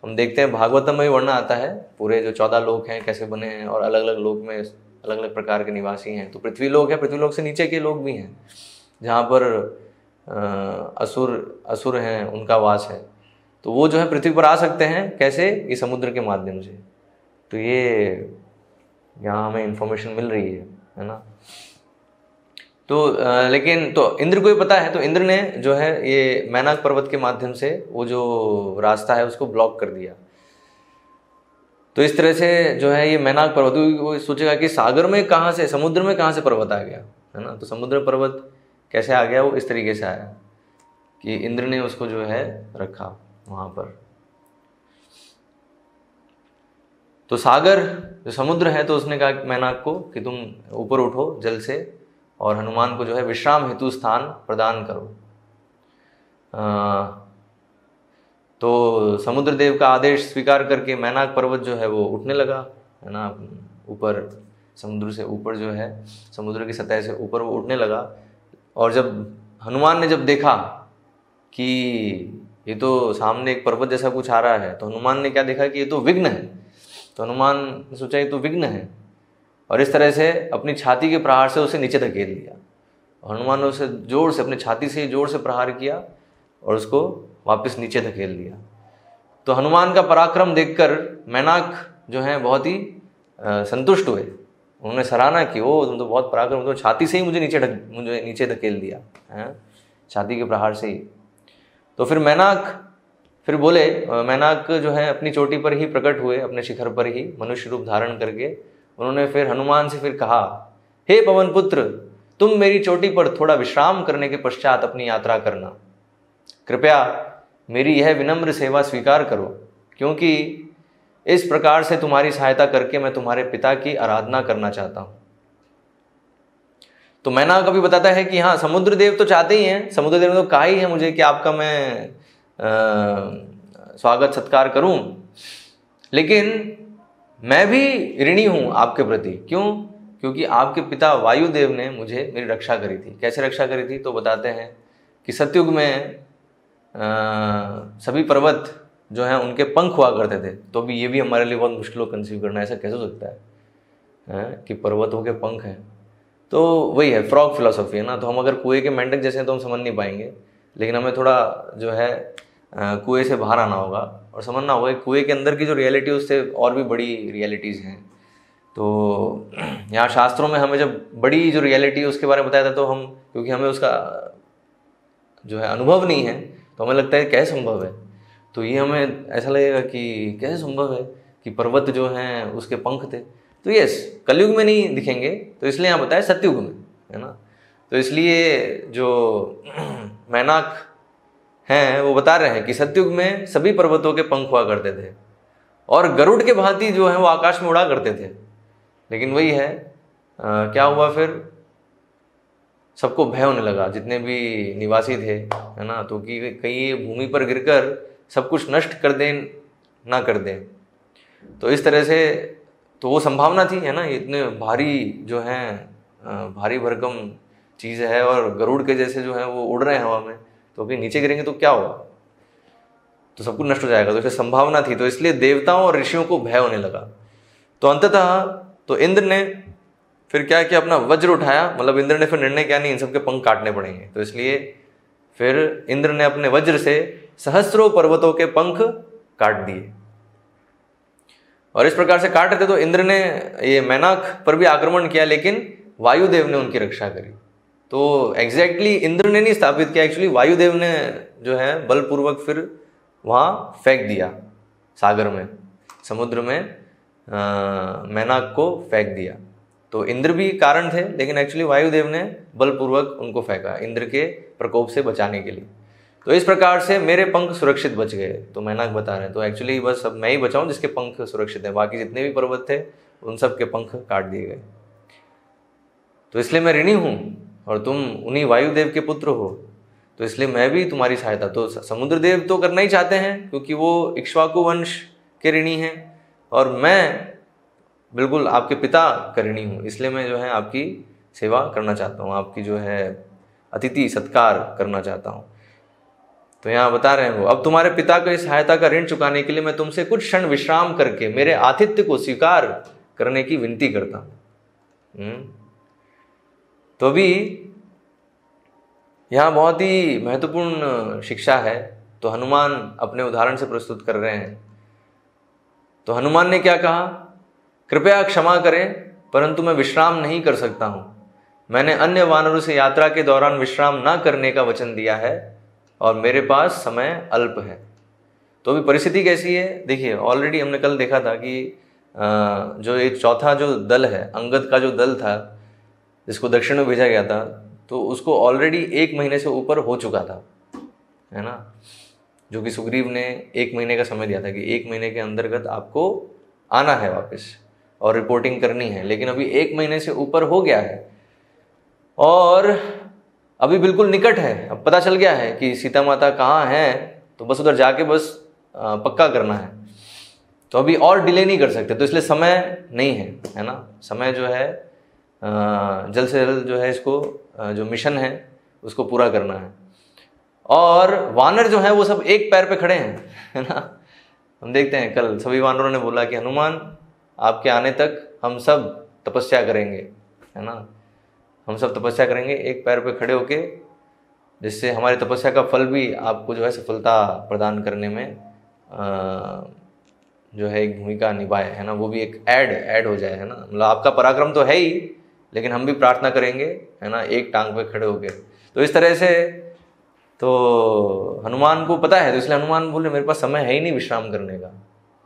हम देखते हैं भागवतम में वर्णन आता है पूरे जो 14 लोक हैं कैसे बने हैं और अलग अलग लोक में अलग अलग प्रकार के निवासी हैं। तो पृथ्वी लोक है, पृथ्वी लोक से नीचे के लोग भी हैं जहाँ पर असुर हैं, उनका वास है। तो वो जो है पृथ्वी पर आ सकते हैं कैसे? ये समुद्र के माध्यम से। तो ये यहाँ हमें इंफॉर्मेशन मिल रही है ना। तो लेकिन तो इंद्र को ही पता है, तो इंद्र ने जो है ये मैनाक पर्वत के माध्यम से वो जो रास्ता है उसको ब्लॉक कर दिया। तो इस तरह से जो है ये मैनाक पर्वत, वो सोचेगा कि सागर में कहाँ से, समुद्र में कहाँ से पर्वत आ गया, है ना। तो समुद्र पर्वत कैसे आ गया? वो इस तरीके से आया कि इंद्र ने उसको जो है रखा वहाँ पर। तो सागर जो समुद्र है, तो उसने कहा मैनाक को कि तुम ऊपर उठो जल से और हनुमान को जो है विश्राम हेतु स्थान प्रदान करो। तो समुद्र देव का आदेश स्वीकार करके मैनाक पर्वत जो है वो उठने लगा, है ना, ऊपर समुद्र से ऊपर जो है समुद्र की सतह से ऊपर वो उठने लगा। और जब हनुमान ने जब देखा कि ये तो सामने एक पर्वत जैसा कुछ आ रहा है, तो हनुमान ने क्या देखा कि ये तो विघ्न है। तो हनुमान ने सोचा ये तो विघ्न है, और इस तरह से अपनी छाती के प्रहार से उसे नीचे धकेल दिया। हनुमान ने उसे जोर से अपनी छाती से जोर से प्रहार किया और उसको वापस नीचे धकेल दिया। तो हनुमान का पराक्रम देखकर मैनाक जो है बहुत ही संतुष्ट हुए। उन्होंने सराहना की, ओ तुम तो बहुत पराक्रम, तो छाती से ही मुझे नीचे धकेल दिया है, छाती के प्रहार से ही। तो फिर मैनाक फिर बोले, मैनाक जो है अपनी चोटी पर ही प्रकट हुए, अपने शिखर पर ही मनुष्य रूप धारण करके। उन्होंने फिर हनुमान से फिर कहा, हे पवन पुत्र, तुम मेरी चोटी पर थोड़ा विश्राम करने के पश्चात अपनी यात्रा करना। कृपया मेरी यह विनम्र सेवा स्वीकार करो, क्योंकि इस प्रकार से तुम्हारी सहायता करके मैं तुम्हारे पिता की आराधना करना चाहता हूँ। तो मैना कभी बताता है कि हाँ समुद्र देव तो चाहते ही हैं, समुद्र देव ने तो कहा ही है मुझे कि आपका मैं स्वागत सत्कार करूं, लेकिन मैं भी ऋणी हूं आपके प्रति। क्यों? क्योंकि आपके पिता वायुदेव ने मुझे मेरी रक्षा करी थी। कैसे रक्षा करी थी? तो बताते हैं कि सतयुग में सभी पर्वत जो हैं उनके पंख हुआ करते थे। तो अभी ये भी हमारे लिए बहुत मुश्किल हो कंसीव करना, ऐसा कैसे हो सकता है कि पर्वतों के पंख हैं? तो वही है, फ्रॉग फिलोसॉफी है ना। तो हम अगर कुएं के मेंढक जैसे हैं तो हम समझ नहीं पाएंगे, लेकिन हमें थोड़ा जो है कुएं से बाहर आना होगा और समझना होगा कि कुएं के अंदर की जो रियलिटी उससे और भी बड़ी रियलिटीज़ हैं। तो यहाँ शास्त्रों में हमें जब बड़ी जो रियलिटी है उसके बारे में बताया था, तो हम क्योंकि हमें उसका जो है अनुभव नहीं है तो हमें लगता है कैसे संभव है। तो ये हमें ऐसा लगेगा कि कैसे संभव है कि पर्वत जो हैं उसके पंख थे। तो यस, कलयुग में नहीं दिखेंगे, तो इसलिए यहाँ बताया सतयुग में, है ना। तो इसलिए जो मैनाक हैं वो बता रहे हैं कि सतयुग में सभी पर्वतों के पंख हुआ करते थे और गरुड़ के भांति जो है वो आकाश में उड़ा करते थे। लेकिन वही है, क्या हुआ फिर? सबको भय होने लगा, जितने भी निवासी थे, है ना। तो कि कहीं भूमि पर गिरकर सब कुछ नष्ट कर दें ना कर दें। तो इस तरह से तो वो संभावना थी, है ना। इतने भारी जो हैं भारी भरकम चीज़ है और गरुड़ के जैसे जो है वो उड़ रहे हैं हवा में, तो कहीं नीचे गिरेंगे तो क्या होगा? तो सब कुछ नष्ट हो जाएगा। तो इसलिए संभावना थी, तो इसलिए देवताओं और ऋषियों को भय होने लगा। तो अंततः तो इंद्र ने फिर क्या किया? अपना वज्र उठाया। मतलब इंद्र ने फिर निर्णय किया, नहीं इन सबके पंख काटने पड़ेंगे। तो इसलिए फिर इंद्र ने अपने वज्र से सहस्रों पर्वतों के पंख काट दिए और इस प्रकार से काट रहे थे। तो इंद्र ने ये मैनाक पर भी आक्रमण किया, लेकिन वायुदेव ने उनकी रक्षा करी। तो एग्जैक्टली इंद्र ने नहीं स्थापित किया, एक्चुअली वायुदेव ने जो है बलपूर्वक फिर वहाँ फेंक दिया सागर में, समुद्र में मैनाक को फेंक दिया। तो इंद्र भी कारण थे, लेकिन एक्चुअली वायुदेव ने बलपूर्वक उनको फेंका इंद्र के प्रकोप से बचाने के लिए। तो इस प्रकार से मेरे पंख सुरक्षित बच गए। तो मैनाक बता रहे हैं, तो एक्चुअली बस अब मैं ही बचाऊं जिसके पंख सुरक्षित हैं, बाकी जितने भी पर्वत थे उन सब के पंख काट दिए गए। तो इसलिए मैं ऋणी हूँ और तुम उन्हीं वायुदेव के पुत्र हो, तो इसलिए मैं भी तुम्हारी सहायता। तो समुद्र देव तो करना ही चाहते हैं क्योंकि वो इक्ष्वाकु वंश के ऋणी हैं और मैं बिल्कुल आपके पिता का ऋणी हूँ, इसलिए मैं जो है आपकी सेवा करना चाहता हूँ, आपकी जो है अतिथि सत्कार करना चाहता हूँ। तो यहाँ बता रहे हैं वो, अब तुम्हारे पिता को इस सहायता का ऋण चुकाने के लिए मैं तुमसे कुछ क्षण विश्राम करके मेरे आतिथ्य को स्वीकार करने की विनती करता हूँ। तो अभी यहाँ बहुत ही महत्वपूर्ण शिक्षा है। तो हनुमान अपने उदाहरण से प्रस्तुत कर रहे हैं। तो हनुमान ने क्या कहा? कृपया क्षमा करें, परंतु मैं विश्राम नहीं कर सकता हूँ। मैंने अन्य वानरों से यात्रा के दौरान विश्राम ना करने का वचन दिया है और मेरे पास समय अल्प है। तो अभी परिस्थिति कैसी है? देखिए, ऑलरेडी हमने कल देखा था कि जो एक चौथा जो दल है, अंगद का जो दल था जिसको दक्षिण में भेजा गया था, तो उसको ऑलरेडी 1 महीने से ऊपर हो चुका था, है ना। जो कि सुग्रीव ने 1 महीने का समय दिया था कि 1 महीने के अंतर्गत आपको आना है वापस और रिपोर्टिंग करनी है। लेकिन अभी 1 महीने से ऊपर हो गया है और अभी बिल्कुल निकट है। अब पता चल गया है कि सीता माता कहाँ हैं, तो बस उधर जाके बस पक्का करना है। तो अभी और डिले नहीं कर सकते, तो इसलिए समय नहीं है ना। समय जो है जल्द से जल्द जो है इसको जो मिशन है उसको पूरा करना है। और वानर जो है वो सब एक पैर पे खड़े हैं, है ना। हम देखते हैं कल सभी वानरों ने बोला कि हनुमान आपके आने तक हम सब तपस्या करेंगे, है ना। हम सब तपस्या करेंगे एक पैर पे खड़े होके, जिससे हमारी तपस्या का फल भी आपको जो है सफलता प्रदान करने में जो है एक भूमिका निभाए, है ना। वो भी एक ऐड हो जाए, है ना। मतलब आपका पराक्रम तो है ही, लेकिन हम भी प्रार्थना करेंगे, है ना, एक टांग पे खड़े होके। तो इस तरह से तो हनुमान को पता है, तो इसलिए हनुमान बोले मेरे पास समय है ही नहीं विश्राम करने का,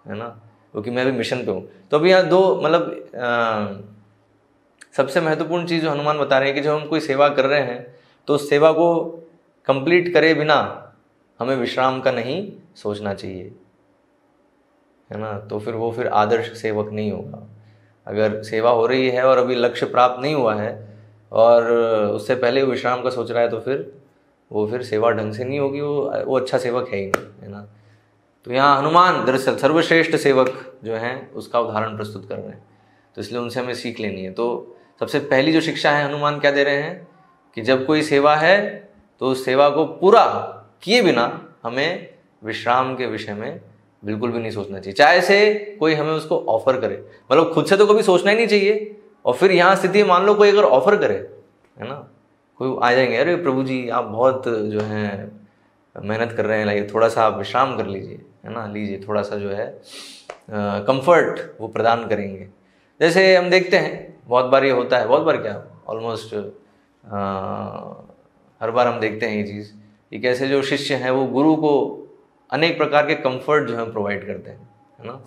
है ना, क्योंकि मैं अभी मिशन पे हूँ। तो अभी यहाँ 2 मतलब सबसे महत्वपूर्ण चीज़ जो हनुमान बता रहे हैं कि जब हम कोई सेवा कर रहे हैं तो उस सेवा को कंप्लीट करे बिना हमें विश्राम का नहीं सोचना चाहिए, है ना। तो फिर वो आदर्श सेवक नहीं होगा। अगर सेवा हो रही है और अभी लक्ष्य प्राप्त नहीं हुआ है और उससे पहले वो विश्राम का सोच रहा है, तो फिर सेवा ढंग से नहीं होगी, वो अच्छा सेवक है ही नहीं, है ना। तो यहाँ हनुमान दरअसल सर्वश्रेष्ठ सेवक जो हैं उसका उदाहरण प्रस्तुत कर रहे हैं, तो इसलिए उनसे हमें सीख लेनी है। तो सबसे पहली जो शिक्षा है हनुमान क्या दे रहे हैं कि जब कोई सेवा है तो उस सेवा को पूरा किए बिना हमें विश्राम के विषय में बिल्कुल भी नहीं सोचना चाहिए, चाहे से कोई हमें उसको ऑफर करे। मतलब खुद से तो कभी सोचना ही नहीं चाहिए। और फिर यहाँ स्थिति मान लो कोई अगर ऑफर करे, है ना, कोई आ जाएंगे, अरे प्रभु जी आप बहुत जो है मेहनत कर रहे हैं, लाइए थोड़ा सा आप विश्राम कर लीजिए, है ना, लीजिए थोड़ा सा जो है कंफर्ट वो प्रदान करेंगे। जैसे हम देखते हैं बहुत बार ये होता है, बहुत बार क्या ऑलमोस्ट हर बार हम देखते हैं ये चीज़ कि कैसे जो शिष्य हैं वो गुरु को अनेक प्रकार के कंफर्ट जो है प्रोवाइड करते हैं, है ना,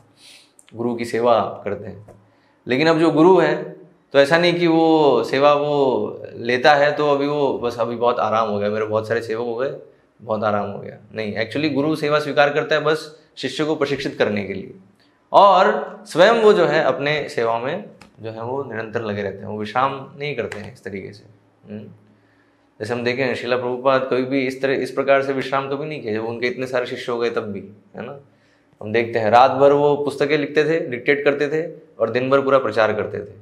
गुरु की सेवा करते हैं। लेकिन अब जो गुरु है तो ऐसा नहीं कि वो सेवा वो लेता है तो अभी वो बस अभी बहुत आराम हो गया, मेरे बहुत सारे सेवक हो गए, बहुत आराम हो गया। नहीं, एक्चुअली गुरु सेवा स्वीकार करता है बस शिष्य को प्रशिक्षित करने के लिए, और स्वयं वो जो है अपने सेवा में जो है वो निरंतर लगे रहते हैं, वो विश्राम नहीं करते हैं इस तरीके से। जैसे हम देखें श्रीला प्रभुपाद कभी भी इस प्रकार से विश्राम कभी नहीं किया, जब उनके इतने सारे शिष्य हो गए तब भी, है ना। हम देखते हैं रात भर वो पुस्तकें लिखते थे, डिक्टेट करते थे, और दिन भर पूरा प्रचार करते थे,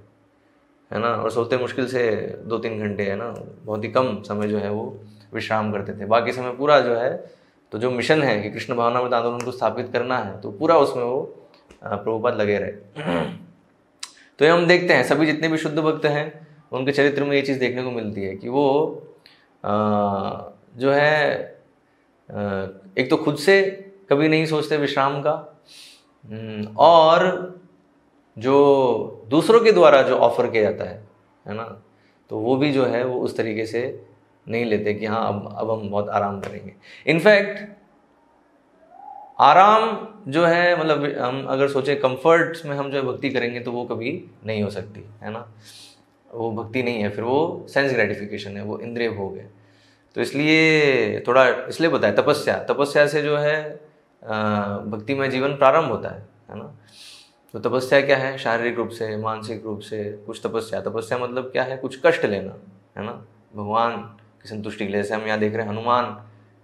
है ना, और सोते मुश्किल से 2-3 घंटे, है ना, बहुत ही कम समय जो है वो विश्राम करते थे। बाकी समय पूरा जो है तो जो मिशन है कि कृष्ण भावनामृत आंदोलन को स्थापित करना है, तो पूरा उसमें वो प्रभुपाद लगे रहे। तो ये हम देखते हैं सभी जितने भी शुद्ध भक्त हैं उनके चरित्र में ये चीज़ देखने को मिलती है कि वो जो है एक तो खुद से कभी नहीं सोचते विश्राम का, और जो दूसरों के द्वारा जो ऑफर किया जाता है ना, तो वो भी जो है वो उस तरीके से नहीं लेते कि हाँ अब हम बहुत आराम करेंगे। इनफैक्ट आराम जो है, मतलब हम अगर सोचे कंफर्ट्स में हम जो है भक्ति करेंगे तो वो कभी नहीं हो सकती, है ना, वो भक्ति नहीं है, फिर वो सेंस ग्रेटिफिकेशन है, वो इंद्रिय भोग है। तो इसलिए थोड़ा इसलिए बताया तपस्या से जो है भक्तिमय जीवन प्रारंभ होता है ना। तो तपस्या क्या है, शारीरिक रूप से मानसिक रूप से कुछ तपस्या मतलब क्या है, कुछ कष्ट लेना, है ना, भगवान की संतुष्टि के लिए। जैसे हम यहाँ देख रहे हैं हनुमान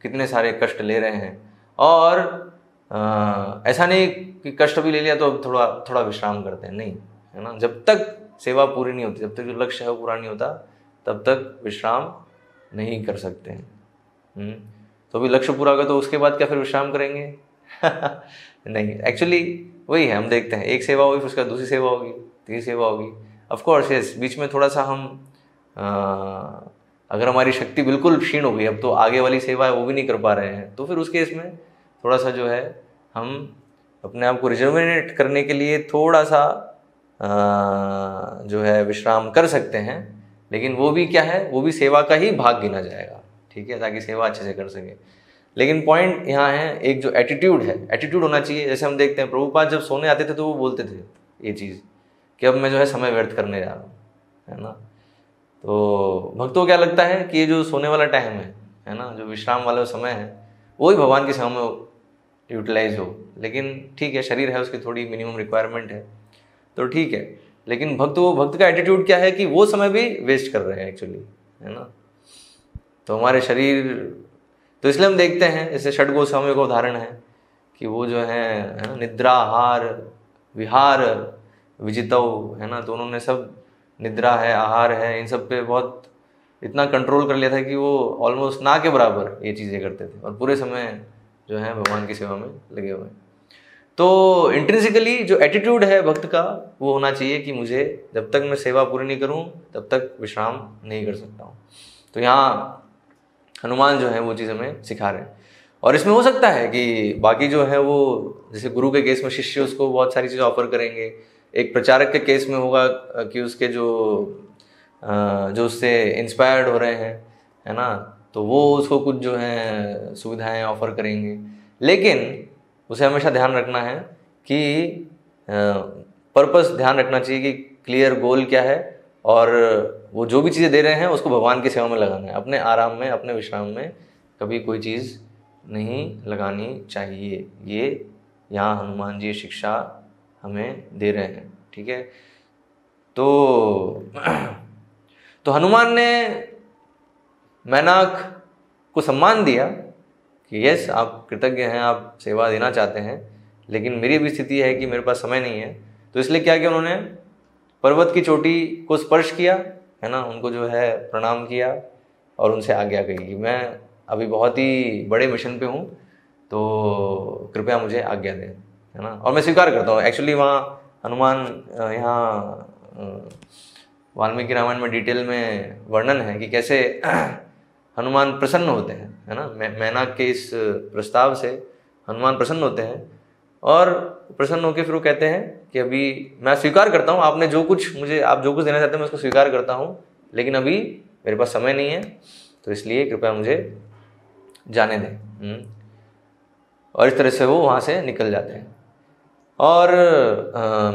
कितने सारे कष्ट ले रहे हैं, और ऐसा नहीं कि कष्ट भी ले लिया तो अब थोड़ा विश्राम करते हैं, नहीं, है ना। जब तक सेवा पूरी नहीं होती, जब तक जो लक्ष्य है वो पूरा नहीं होता, तब तक विश्राम नहीं कर सकते हैं। तो अभी लक्ष्य पूरा होगा तो उसके बाद क्या फिर विश्राम करेंगे? नहीं, एक्चुअली वही है, हम देखते हैं एक सेवा होगी फिर उसका दूसरी सेवा होगी, तीसरी सेवा होगी। ऑफ कोर्स यस, बीच में थोड़ा सा हम अगर हमारी शक्ति बिल्कुल क्षीण हो गई, अब तो आगे वाली सेवा है वो भी नहीं कर पा रहे हैं, तो फिर उस केस में थोड़ा सा जो है हम अपने आप को रिजुवेनेट करने के लिए थोड़ा सा जो है विश्राम कर सकते हैं। लेकिन वो भी क्या है, वो भी सेवा का ही भाग गिना जाएगा, ठीक है, ताकि सेवा अच्छे से कर सके। लेकिन पॉइंट यहाँ है, एक जो एटीट्यूड होना चाहिए। जैसे हम देखते हैं प्रभुपाद जब सोने आते थे तो वो बोलते थे ये चीज़ कि अब मैं जो है समय व्यर्थ करने जा रहा हूँ, है ना। तो भक्तों को क्या लगता है कि ये जो सोने वाला टाइम है ना, जो विश्राम वाला समय है, वही भगवान की सेवा में यूटिलाइज हो। लेकिन ठीक है, शरीर है, उसकी थोड़ी मिनिमम रिक्वायरमेंट है, तो ठीक है। लेकिन भक्त का एटीट्यूड क्या है कि वो समय भी वेस्ट कर रहे हैं एक्चुअली, है ना। तो हमारे शरीर, तो इसलिए हम देखते हैं जैसे षड गोस्वामियों का उदाहरण है कि वो जो है निद्रा आहार विहार विजितव, है ना, तो उन्होंने सब निद्रा है, आहार है, इन सब पे बहुत इतना कंट्रोल कर लिया था कि वो ऑलमोस्ट ना के बराबर ये चीज़ें करते थे, और पूरे समय जो है भगवान की सेवा में लगे हुए हैं। तो इंट्रिंसिकली जो एटीट्यूड है भक्त का वो होना चाहिए कि मुझे जब तक मैं सेवा पूरी नहीं करूं तब तक विश्राम नहीं कर सकता हूं। तो यहाँ हनुमान जो है वो चीज़ हमें सिखा रहे हैं। और इसमें हो सकता है कि बाकी जो है वो जैसे गुरु के केस में शिष्य उसको बहुत सारी चीज़ें ऑफर करेंगे, एक प्रचारक के केस में होगा कि उसके जो उससे इंस्पायर्ड हो रहे हैं, है ना, तो वो उसको कुछ जो है सुविधाएं ऑफर करेंगे। लेकिन उसे हमेशा ध्यान रखना है कि पर्पस ध्यान रखना चाहिए कि क्लियर गोल क्या है, और वो जो भी चीज़ें दे रहे हैं उसको भगवान की सेवा में लगाना है। अपने आराम में, अपने विश्राम में कभी कोई चीज़ नहीं लगानी चाहिए। ये यहाँ हनुमान जी शिक्षा हमें दे रहे हैं, ठीक है। तो तो हनुमान ने मैनाक को सम्मान दिया कि यस, आप कृतज्ञ हैं, आप सेवा देना चाहते हैं, लेकिन मेरी भी स्थिति है कि मेरे पास समय नहीं है। तो इसलिए क्या किया उन्होंने, पर्वत की चोटी को स्पर्श किया, है ना, उनको जो है प्रणाम किया और उनसे आज्ञा कही कि मैं अभी बहुत ही बड़े मिशन पे हूँ, तो कृपया मुझे आज्ञा दें, है ना। और मैं स्वीकार करता हूँ। एक्चुअली वहाँ हनुमान, यहाँ वाल्मीकि रामायण में डिटेल में वर्णन है कि कैसे हनुमान प्रसन्न होते हैं, है ना। मैनाक के इस प्रस्ताव से हनुमान प्रसन्न होते हैं और प्रसन्न होकर फिर वो कहते हैं कि अभी मैं स्वीकार करता हूँ, आपने जो कुछ मुझे, आप जो कुछ देना चाहते हैं मैं उसको स्वीकार करता हूँ, लेकिन अभी मेरे पास समय नहीं है, तो इसलिए कृपया मुझे जाने दें। और इस तरह से वो वहाँ से निकल जाते हैं। और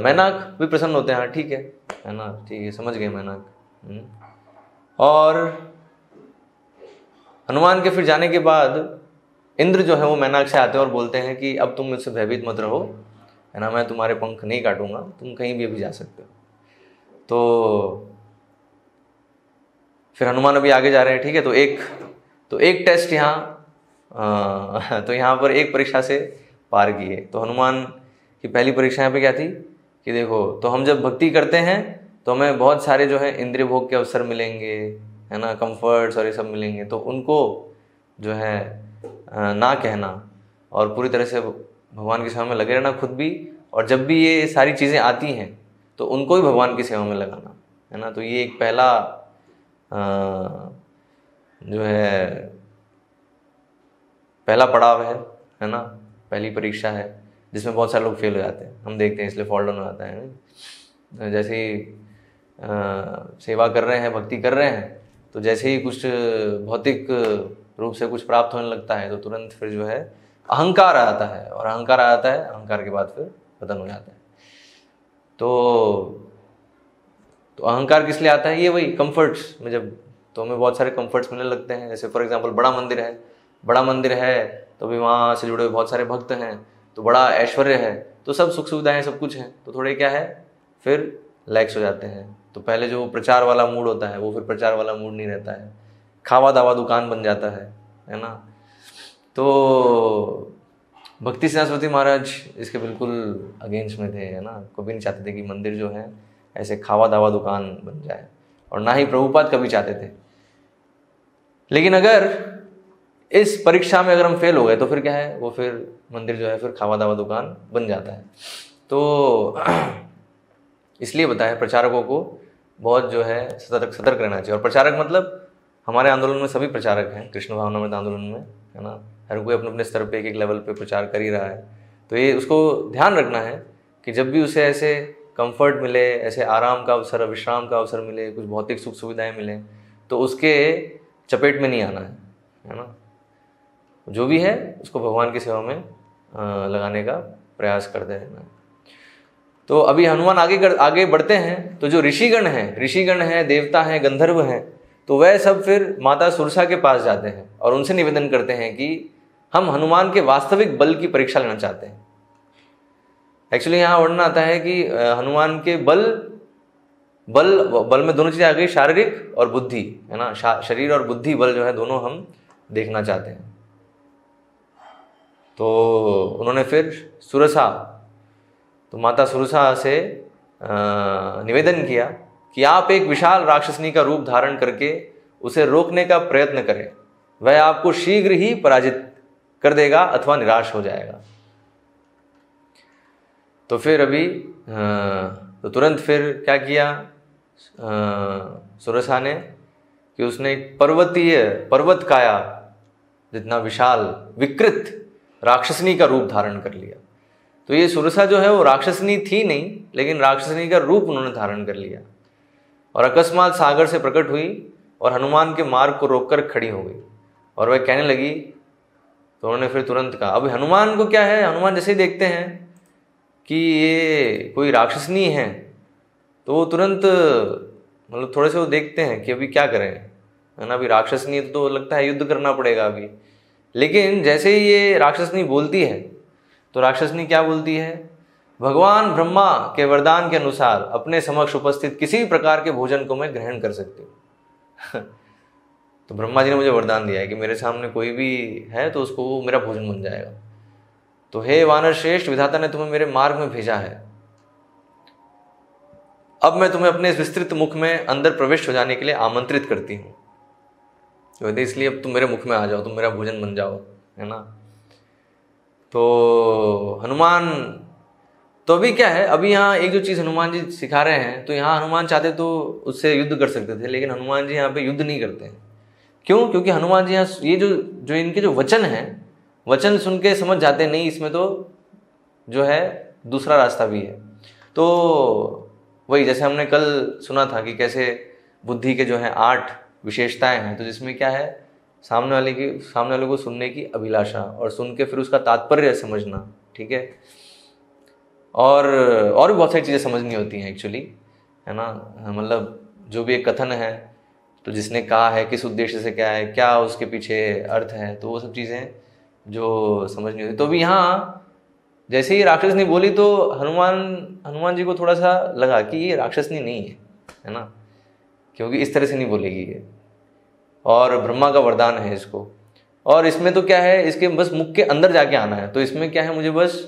मैनाक भी प्रसन्न होते हैं, हाँ ठीक है ना, ठीक है, समझ गए मैनाक। और हनुमान के फिर जाने के बाद इंद्र जो है वो मैनाक से आते हैं और बोलते हैं कि अब तुम मुझसे भयभीत मत रहो, है ना, मैं तुम्हारे पंख नहीं काटूंगा, तुम कहीं भी अभी जा सकते हो। तो फिर हनुमान अभी आगे जा रहे हैं, ठीक है। तो एक टेस्ट यहाँ तो यहाँ पर एक परीक्षा से पार किए। तो हनुमान की पहली परीक्षा यहाँ पे क्या थी कि देखो, तो हम जब भक्ति करते हैं तो हमें बहुत सारे जो है इंद्रिय भोग के अवसर मिलेंगे, है ना, कंफर्ट्स और ये सब मिलेंगे, तो उनको जो है ना कहना और पूरी तरह से भगवान की सेवा में लगे रहना खुद भी, और जब भी ये सारी चीज़ें आती हैं तो उनको भी भगवान की सेवा में लगाना, है ना। तो ये एक पहला जो है पहला पड़ाव है ना, पहली परीक्षा है जिसमें बहुत सारे लोग फेल हो जाते हैं, हम देखते हैं, इसलिए फॉल डाउन आता है। जैसे ही सेवा कर रहे हैं, भक्ति कर रहे हैं, तो जैसे ही कुछ भौतिक रूप से कुछ प्राप्त होने लगता है तो तुरंत फिर जो है अहंकार आता है, और अहंकार आता है, अहंकार के बाद फिर पतन हो जाता है। तो अहंकार किस लिए आता है, ये वही कंफर्ट्स में, जब तो हमें बहुत सारे कंफर्ट्स मिलने लगते हैं। जैसे फॉर एग्जांपल बड़ा मंदिर है तो भी वहाँ से जुड़े हुए बहुत सारे भक्त हैं, तो बड़ा ऐश्वर्य है, तो सब सुख सुविधाएं सब कुछ हैं, तो थोड़े क्या है फिर लैक्स हो जाते हैं। तो पहले जो प्रचार वाला मूड होता है वो फिर प्रचार वाला मूड नहीं रहता है, खावा दावा दुकान बन जाता है ना। तो भक्ति सिंह सरस्वती महाराज इसके बिल्कुल अगेंस्ट में थे, है ना, कभी नहीं चाहते थे कि मंदिर जो है ऐसे खावा दावा दुकान बन जाए, और ना ही प्रभुपाद कभी चाहते थे। लेकिन अगर इस परीक्षा में अगर हम फेल हो गए तो फिर क्या है, वो फिर मंदिर जो है फिर खावा दावा दुकान बन जाता है। तो इसलिए बताया प्रचारकों को बहुत जो है सतर्क रहना चाहिए। और प्रचारक मतलब हमारे आंदोलन में सभी प्रचारक हैं, कृष्ण भावनामृत आंदोलन में, है ना, हर कोई अपने अपने स्तर पे एक लेवल पे प्रचार कर ही रहा है। तो ये उसको ध्यान रखना है कि जब भी उसे ऐसे कंफर्ट मिले, ऐसे आराम का अवसर, विश्राम का अवसर मिले, कुछ भौतिक सुख सुविधाएं मिले, तो उसके चपेट में नहीं आना है ना। जो भी है उसको भगवान की सेवा में लगाने का प्रयास करते रहना। तो अभी हनुमान आगे बढ़ते हैं, तो जो ऋषिगण हैं, देवता हैं, गंधर्व हैं, तो वह सब फिर माता सुरसा के पास जाते हैं और उनसे निवेदन करते हैं कि हम हनुमान के वास्तविक बल की परीक्षा लेना चाहते हैं। एक्चुअली यहाँ वर्णन आता है कि हनुमान के बल में दोनों चीजें आ गई, शारीरिक और बुद्धि, है ना, शरीर और बुद्धि बल जो है दोनों हम देखना चाहते हैं। तो उन्होंने फिर तो माता सुरसा से निवेदन किया कि आप एक विशाल राक्षसनी का रूप धारण करके उसे रोकने का प्रयत्न करें, वह आपको शीघ्र ही पराजित कर देगा अथवा निराश हो जाएगा। तो फिर अभी तो तुरंत फिर क्या किया सुरसा ने कि उसने एक पर्वत काया जितना विशाल विकृत राक्षसनी का रूप धारण कर लिया। तो ये सुरसा जो है वो राक्षसनी थी नहीं, लेकिन राक्षसनी का रूप उन्होंने धारण कर लिया और अकस्मात सागर से प्रकट हुई और हनुमान के मार्ग को रोककर खड़ी हो गई और वह कहने लगी। तो उन्होंने फिर तुरंत कहा, अभी हनुमान को क्या है, हनुमान जैसे ही देखते हैं कि ये कोई राक्षसनी है तो वो तुरंत मतलब थोड़े से वो देखते हैं कि अभी क्या करें, है ना, अभी राक्षसनी तो लगता है युद्ध करना पड़ेगा अभी। लेकिन जैसे ही ये राक्षसनी बोलती है तो राक्षसनी क्या बोलती है, भगवान ब्रह्मा के वरदान के अनुसार अपने समक्ष उपस्थित किसी भी प्रकार के भोजन को मैं ग्रहण कर सकती हूँ। तो ब्रह्मा जी ने मुझे वरदान दिया है कि मेरे सामने कोई भी है तो उसको वो मेरा भोजन बन जाएगा। तो हे वानर श्रेष्ठ, विधाता ने तुम्हें मेरे मार्ग में भेजा है। अब मैं तुम्हें अपने इस विस्तृत मुख में अंदर प्रविष्ट हो जाने के लिए आमंत्रित करती हूँ। तो इसलिए अब तुम मेरे मुख में आ जाओ, तुम मेरा भोजन बन जाओ, है ना। तो हनुमान, तो अभी क्या है, अभी यहाँ एक जो चीज़ हनुमान जी सिखा रहे हैं, तो यहाँ हनुमान चाहते तो उससे युद्ध कर सकते थे, लेकिन हनुमान जी यहाँ पे युद्ध नहीं करते हैं। क्यों? क्योंकि हनुमान जी यहाँ ये जो इनके जो वचन हैं, वचन सुन के समझ जाते हैं, नहीं इसमें तो जो है दूसरा रास्ता भी है। तो वही जैसे हमने कल सुना था कि कैसे बुद्धि के जो है 8 विशेषताएं हैं, तो जिसमें क्या है, सामने वाले को सुनने की अभिलाषा, और सुन के फिर उसका तात्पर्य समझना, ठीक है, और भी बहुत सारी चीज़ें समझनी होती हैं एक्चुअली, है ना। मतलब जो भी एक कथन है, तो जिसने कहा है, किस उद्देश्य से क्या है, क्या उसके पीछे अर्थ है, तो वो सब चीज़ें जो समझनी होती। तो भी यहाँ जैसे ही राक्षसनी बोली तो हनुमान जी को थोड़ा सा लगा कि ये राक्षसनी नहीं है ना, क्योंकि इस तरह से नहीं बोलेगी ये, और ब्रह्मा का वरदान है इसको, और इसमें तो क्या है, इसके बस मुख के अंदर जाके आना है, तो इसमें क्या है, मुझे बस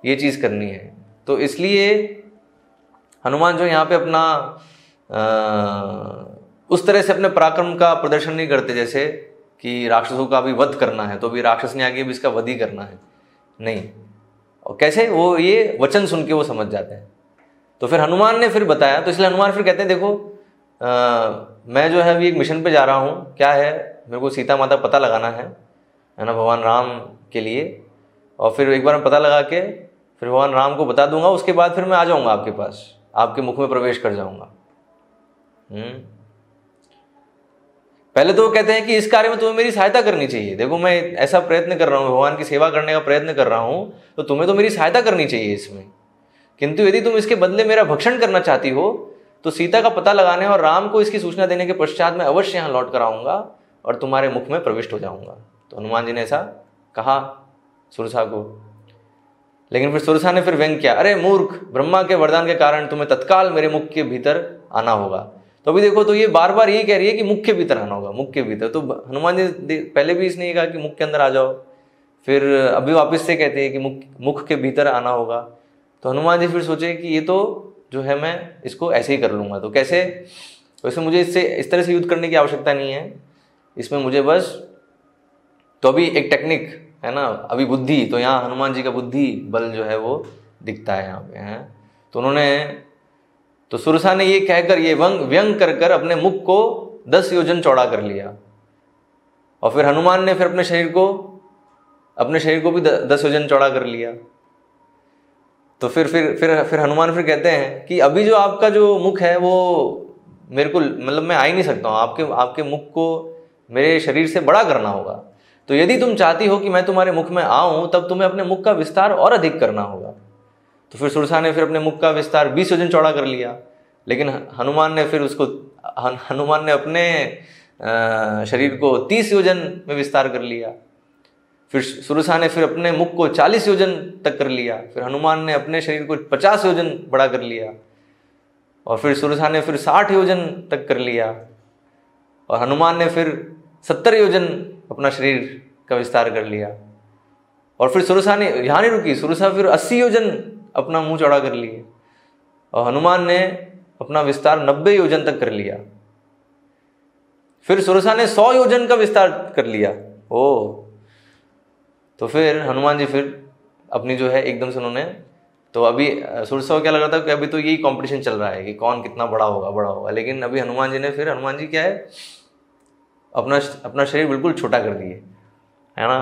ये चीज़ करनी है। तो इसलिए हनुमान जो यहाँ पे अपना उस तरह से अपने पराक्रम का प्रदर्शन नहीं करते, जैसे कि राक्षसों का भी वध करना है, तो अभी राक्षस ने आगे भी इसका वध ही करना है, नहीं। और कैसे, वो ये वचन सुन के वो समझ जाते हैं। तो फिर हनुमान ने फिर बताया, तो इसलिए हनुमान फिर कहते हैं, देखो मैं जो है अभी एक मिशन पे जा रहा हूँ, क्या है, मेरे को सीता माता पता लगाना है ना, भगवान राम के लिए, और फिर एक बार मैं पता लगा के फिर भगवान राम को बता दूंगा, उसके बाद फिर मैं आ जाऊंगा आपके पास, आपके मुख में प्रवेश कर जाऊंगा। पहले तो वो कहते हैं कि इस कार्य में तुम्हें मेरी सहायता करनी चाहिए, देखो मैं ऐसा प्रयत्न कर रहा हूँ, भगवान की सेवा करने का प्रयत्न कर रहा हूँ, तो तुम्हें तो मेरी सहायता करनी चाहिए इसमें, किंतु यदि तुम इसके बदले मेरा भक्षण करना चाहती हो, तो सीता का पता लगाने और राम को इसकी सूचना देने के पश्चात मैं अवश्य यहाँ लौट कर आऊँगा और तुम्हारे मुख में प्रविष्ट हो जाऊँगा। तो हनुमान जी ने ऐसा कहा सुरसा को। लेकिन फिर सुरसा ने फिर व्यंग किया, अरे मूर्ख, ब्रह्मा के वरदान के कारण तुम्हें तत्काल मेरे मुख के भीतर आना होगा। तो अभी देखो, तो ये बार बार यही कह रही है कि मुख के भीतर आना होगा, मुख के भीतर। तो हनुमान जी पहले भी इसने ये कहा कि मुख के अंदर आ जाओ, फिर अभी वापस से कहते हैं कि मुख के भीतर आना होगा। तो हनुमान जी फिर सोचे कि ये तो जो है मैं इसको ऐसे ही कर लूँगा, तो कैसे, वैसे मुझे इससे इस तरह से युद्ध करने की आवश्यकता नहीं है, इसमें मुझे बस, तो अभी एक टेक्निक है ना, अभी बुद्धि, तो यहाँ हनुमान जी का बुद्धि बल जो है वो दिखता है यहाँ पे है। तो उन्होंने, तो सुरसा ने ये कहकर, ये व्यंग कर कर अपने मुख को 10 योजन चौड़ा कर लिया, और फिर हनुमान ने फिर अपने शरीर को भी 10 योजन चौड़ा कर लिया। तो फिर हनुमान फिर कहते हैं कि अभी जो आपका जो मुख है वो मेरे को, मतलब मैं आ ही नहीं सकता हूँ, आपके मुख को मेरे शरीर से बड़ा करना होगा। तो यदि तुम चाहती हो कि मैं तुम्हारे मुख में आऊं, तब तुम्हें अपने मुख का विस्तार और अधिक करना होगा। तो फिर सुरसा ने फिर अपने मुख का विस्तार 20 योजन चौड़ा कर लिया, लेकिन हनुमान ने अपने शरीर को 30 योजन में विस्तार कर लिया। फिर सुरसा ने फिर अपने मुख को 40 योजन तक कर लिया, फिर हनुमान ने अपने शरीर को 50 योजन बड़ा कर लिया, और फिर सुरसा ने फिर 60 योजन तक कर लिया, और हनुमान ने फिर 70 योजन अपना शरीर का विस्तार कर लिया। और फिर सुरसा ने यहाँ नहीं रुकी, सुरसा फिर 80 योजन अपना मुंह चौड़ा कर लिए, और हनुमान ने अपना विस्तार 90 योजन तक कर लिया। फिर सुरसा ने 100 योजन का विस्तार कर लिया। तो फिर हनुमान जी फिर अपनी जो है एकदम से उन्होंने, तो अभी सुरसा को क्या लग रहा था कि अभी तो यही कंपटीशन चल रहा है कि कौन कितना बड़ा होगा, लेकिन अभी हनुमान जी क्या है, अपना शरीर बिल्कुल छोटा कर दिए, है ना।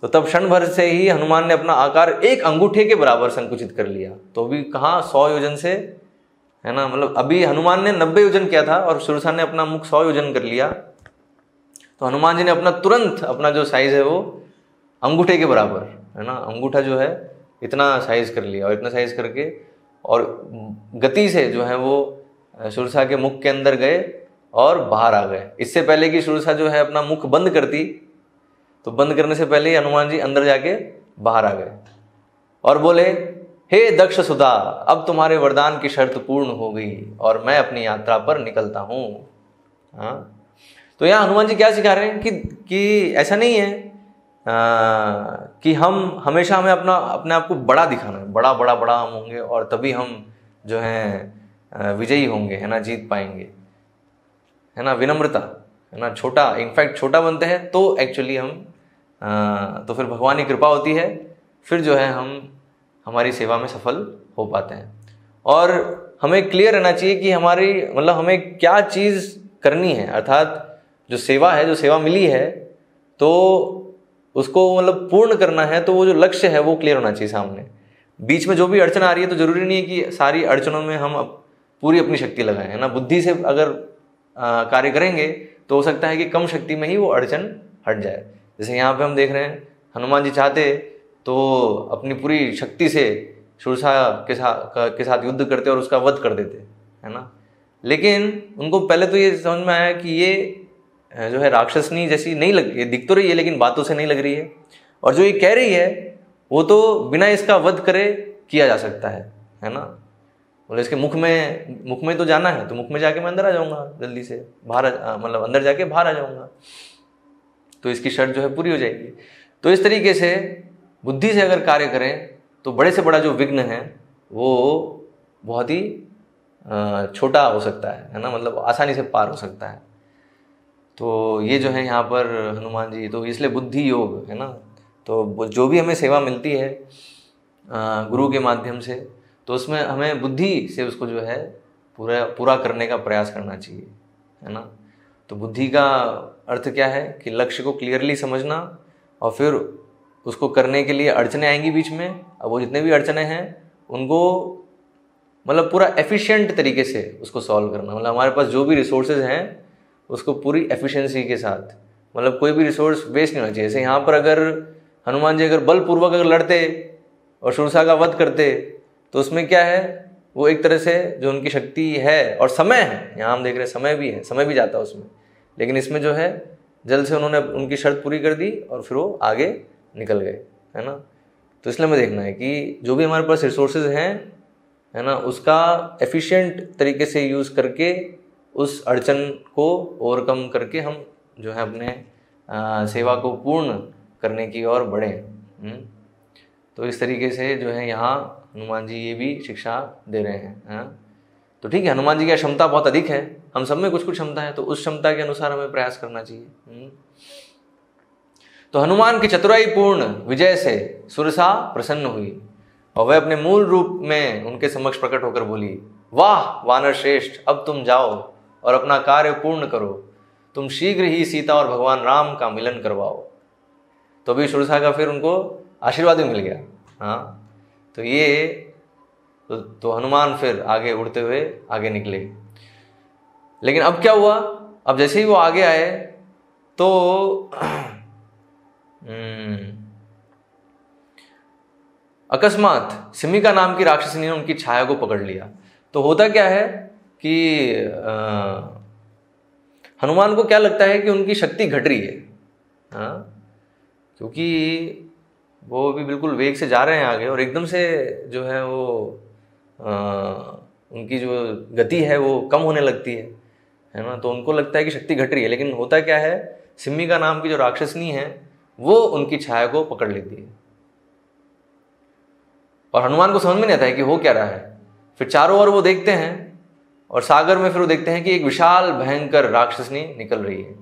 तो तब क्षण भर से ही हनुमान ने अपना आकार 1 अंगूठे के बराबर संकुचित कर लिया। तो अभी कहाँ 100 योजन से, है ना, मतलब अभी हनुमान ने 90 योजन किया था और सुरसा ने अपना मुख 100 योजन कर लिया। तो हनुमान जी ने तुरंत अपना जो साइज है वो अंगूठे के बराबर, है ना, अंगूठा जो है इतना साइज कर लिया, और इतना साइज करके और गति से जो है वो सुरसा के मुख के अंदर गए और बाहर आ गए। इससे पहले कि सुरसा जो है अपना मुख बंद करती, तो बंद करने से पहले ही हनुमान जी अंदर जाके बाहर आ गए और बोले, हे दक्ष सुधा, अब तुम्हारे वरदान की शर्त पूर्ण हो गई और मैं अपनी यात्रा पर निकलता हूँ। हाँ, तो यहाँ हनुमान जी क्या सिखा रहे हैं कि ऐसा नहीं है कि हम हमेशा हमें अपने आप को बड़ा दिखाना है, बड़ा बड़ा बड़ा हम होंगे और तभी हम जो है विजयी होंगे, है ना, जीत पाएंगे, है ना। विनम्रता, है ना, छोटा, इनफैक्ट छोटा बनते हैं तो एक्चुअली हम तो फिर भगवान की कृपा होती है, फिर जो है हम हमारी सेवा में सफल हो पाते हैं। और हमें क्लियर रहना चाहिए कि हमारी मतलब हमें क्या चीज़ करनी है, अर्थात जो सेवा है, जो सेवा मिली है तो उसको मतलब पूर्ण करना है, तो वो जो लक्ष्य है वो क्लियर होना चाहिए सामने। बीच में जो भी अड़चन आ रही है तो जरूरी नहीं है कि सारी अड़चनों में हम पूरी अपनी शक्ति लगाएं, है ना। बुद्धि से अगर कार्य करेंगे तो हो सकता है कि कम शक्ति में ही वो अड़चन हट जाए। जैसे यहाँ पे हम देख रहे हैं हनुमान जी चाहते तो अपनी पूरी शक्ति से शूरसा के साथ युद्ध करते और उसका वध कर देते, है ना। लेकिन उनको पहले तो ये समझ में आया कि ये जो है राक्षसनी जैसी नहीं लग, ये दिख तो रही है लेकिन बातों से नहीं लग रही है, और जो ये कह रही है वो तो बिना इसका वध करे किया जा सकता है ना। बोले इसके मुख में तो जाना है, तो मुख में जाके मैं अंदर आ जाऊंगा जल्दी से, मतलब अंदर जाके बाहर आ जाऊंगा, तो इसकी शर्त जो है पूरी हो जाएगी। तो इस तरीके से बुद्धि से अगर कार्य करें तो बड़े से बड़ा जो विघ्न है वो बहुत ही छोटा हो सकता है ना, मतलब आसानी से पार हो सकता है। तो ये जो है यहाँ पर हनुमान जी, तो इसलिए बुद्धि योग, है ना। तो जो भी हमें सेवा मिलती है गुरु के माध्यम से, तो उसमें हमें बुद्धि से उसको जो है पूरा करने का प्रयास करना चाहिए, है ना। तो बुद्धि का अर्थ क्या है कि लक्ष्य को क्लियरली समझना, और फिर उसको करने के लिए अड़चने आएंगी बीच में। अब वो जितने भी अड़चने हैं उनको मतलब पूरा एफिशिएंट तरीके से उसको सॉल्व करना, मतलब हमारे पास जो भी रिसोर्सेज हैं उसको पूरी एफिशिएंसी के साथ, मतलब कोई भी रिसोर्स वेस्ट नहीं होना चाहिए। जैसे यहाँ पर अगर हनुमान जी अगर बलपूर्वक अगर लड़ते और शूरसा का वध करते तो उसमें क्या है, वो एक तरह से जो उनकी शक्ति है और समय है, यहाँ हम देख रहे हैं समय भी है, समय भी जाता है उसमें, लेकिन इसमें जो है जल्द से उन्होंने उनकी शर्त पूरी कर दी और फिर वो आगे निकल गए, है ना। तो इसलिए हमें देखना है कि जो भी हमारे पास रिसोर्सेज हैं, है ना, उसका एफिशिएंट तरीके से यूज़ करके उस अड़चन को ओवरकम करके हम जो है अपने सेवा को पूर्ण करने की ओर बढ़ें। तो इस तरीके से जो है यहाँ हनुमान जी ये भी शिक्षा दे रहे हैं। तो ठीक है, हनुमान जी की क्षमता बहुत अधिक है, हम सब में कुछ कुछ क्षमता है, तो उस क्षमता के अनुसार हमें प्रयास करना चाहिए। तो हनुमान की चतुराई पूर्ण विजय से सुरसा प्रसन्न हुई और वह अपने मूल रूप में उनके समक्ष प्रकट होकर बोली, वाह वानर श्रेष्ठ, अब तुम जाओ और अपना कार्य पूर्ण करो, तुम शीघ्र ही सीता और भगवान राम का मिलन करवाओ। तो अभी सुरसा का फिर उनको आशीर्वाद भी मिल गया। हाँ, तो ये तो हनुमान फिर आगे उड़ते हुए आगे निकले। लेकिन अब क्या हुआ, अब जैसे ही वो आगे आए तो अकस्मात सिमिका नाम की राक्षसी ने उनकी छाया को पकड़ लिया। तो होता क्या है कि हनुमान को क्या लगता है कि उनकी शक्ति घट रही है, हाँ, क्योंकि वो भी बिल्कुल वेग से जा रहे हैं आगे और एकदम से जो है वो उनकी जो गति है वो कम होने लगती है ना। तो उनको लगता है कि शक्ति घट रही है, लेकिन होता क्या है, सिमिका नाम की जो राक्षसनी है वो उनकी छाया को पकड़ लेती है और हनुमान को समझ में नहीं आता है कि हो क्या रहा है। फिर चारों ओर वो देखते हैं और सागर में फिर वो देखते हैं कि एक विशाल भयंकर राक्षसनी निकल रही है।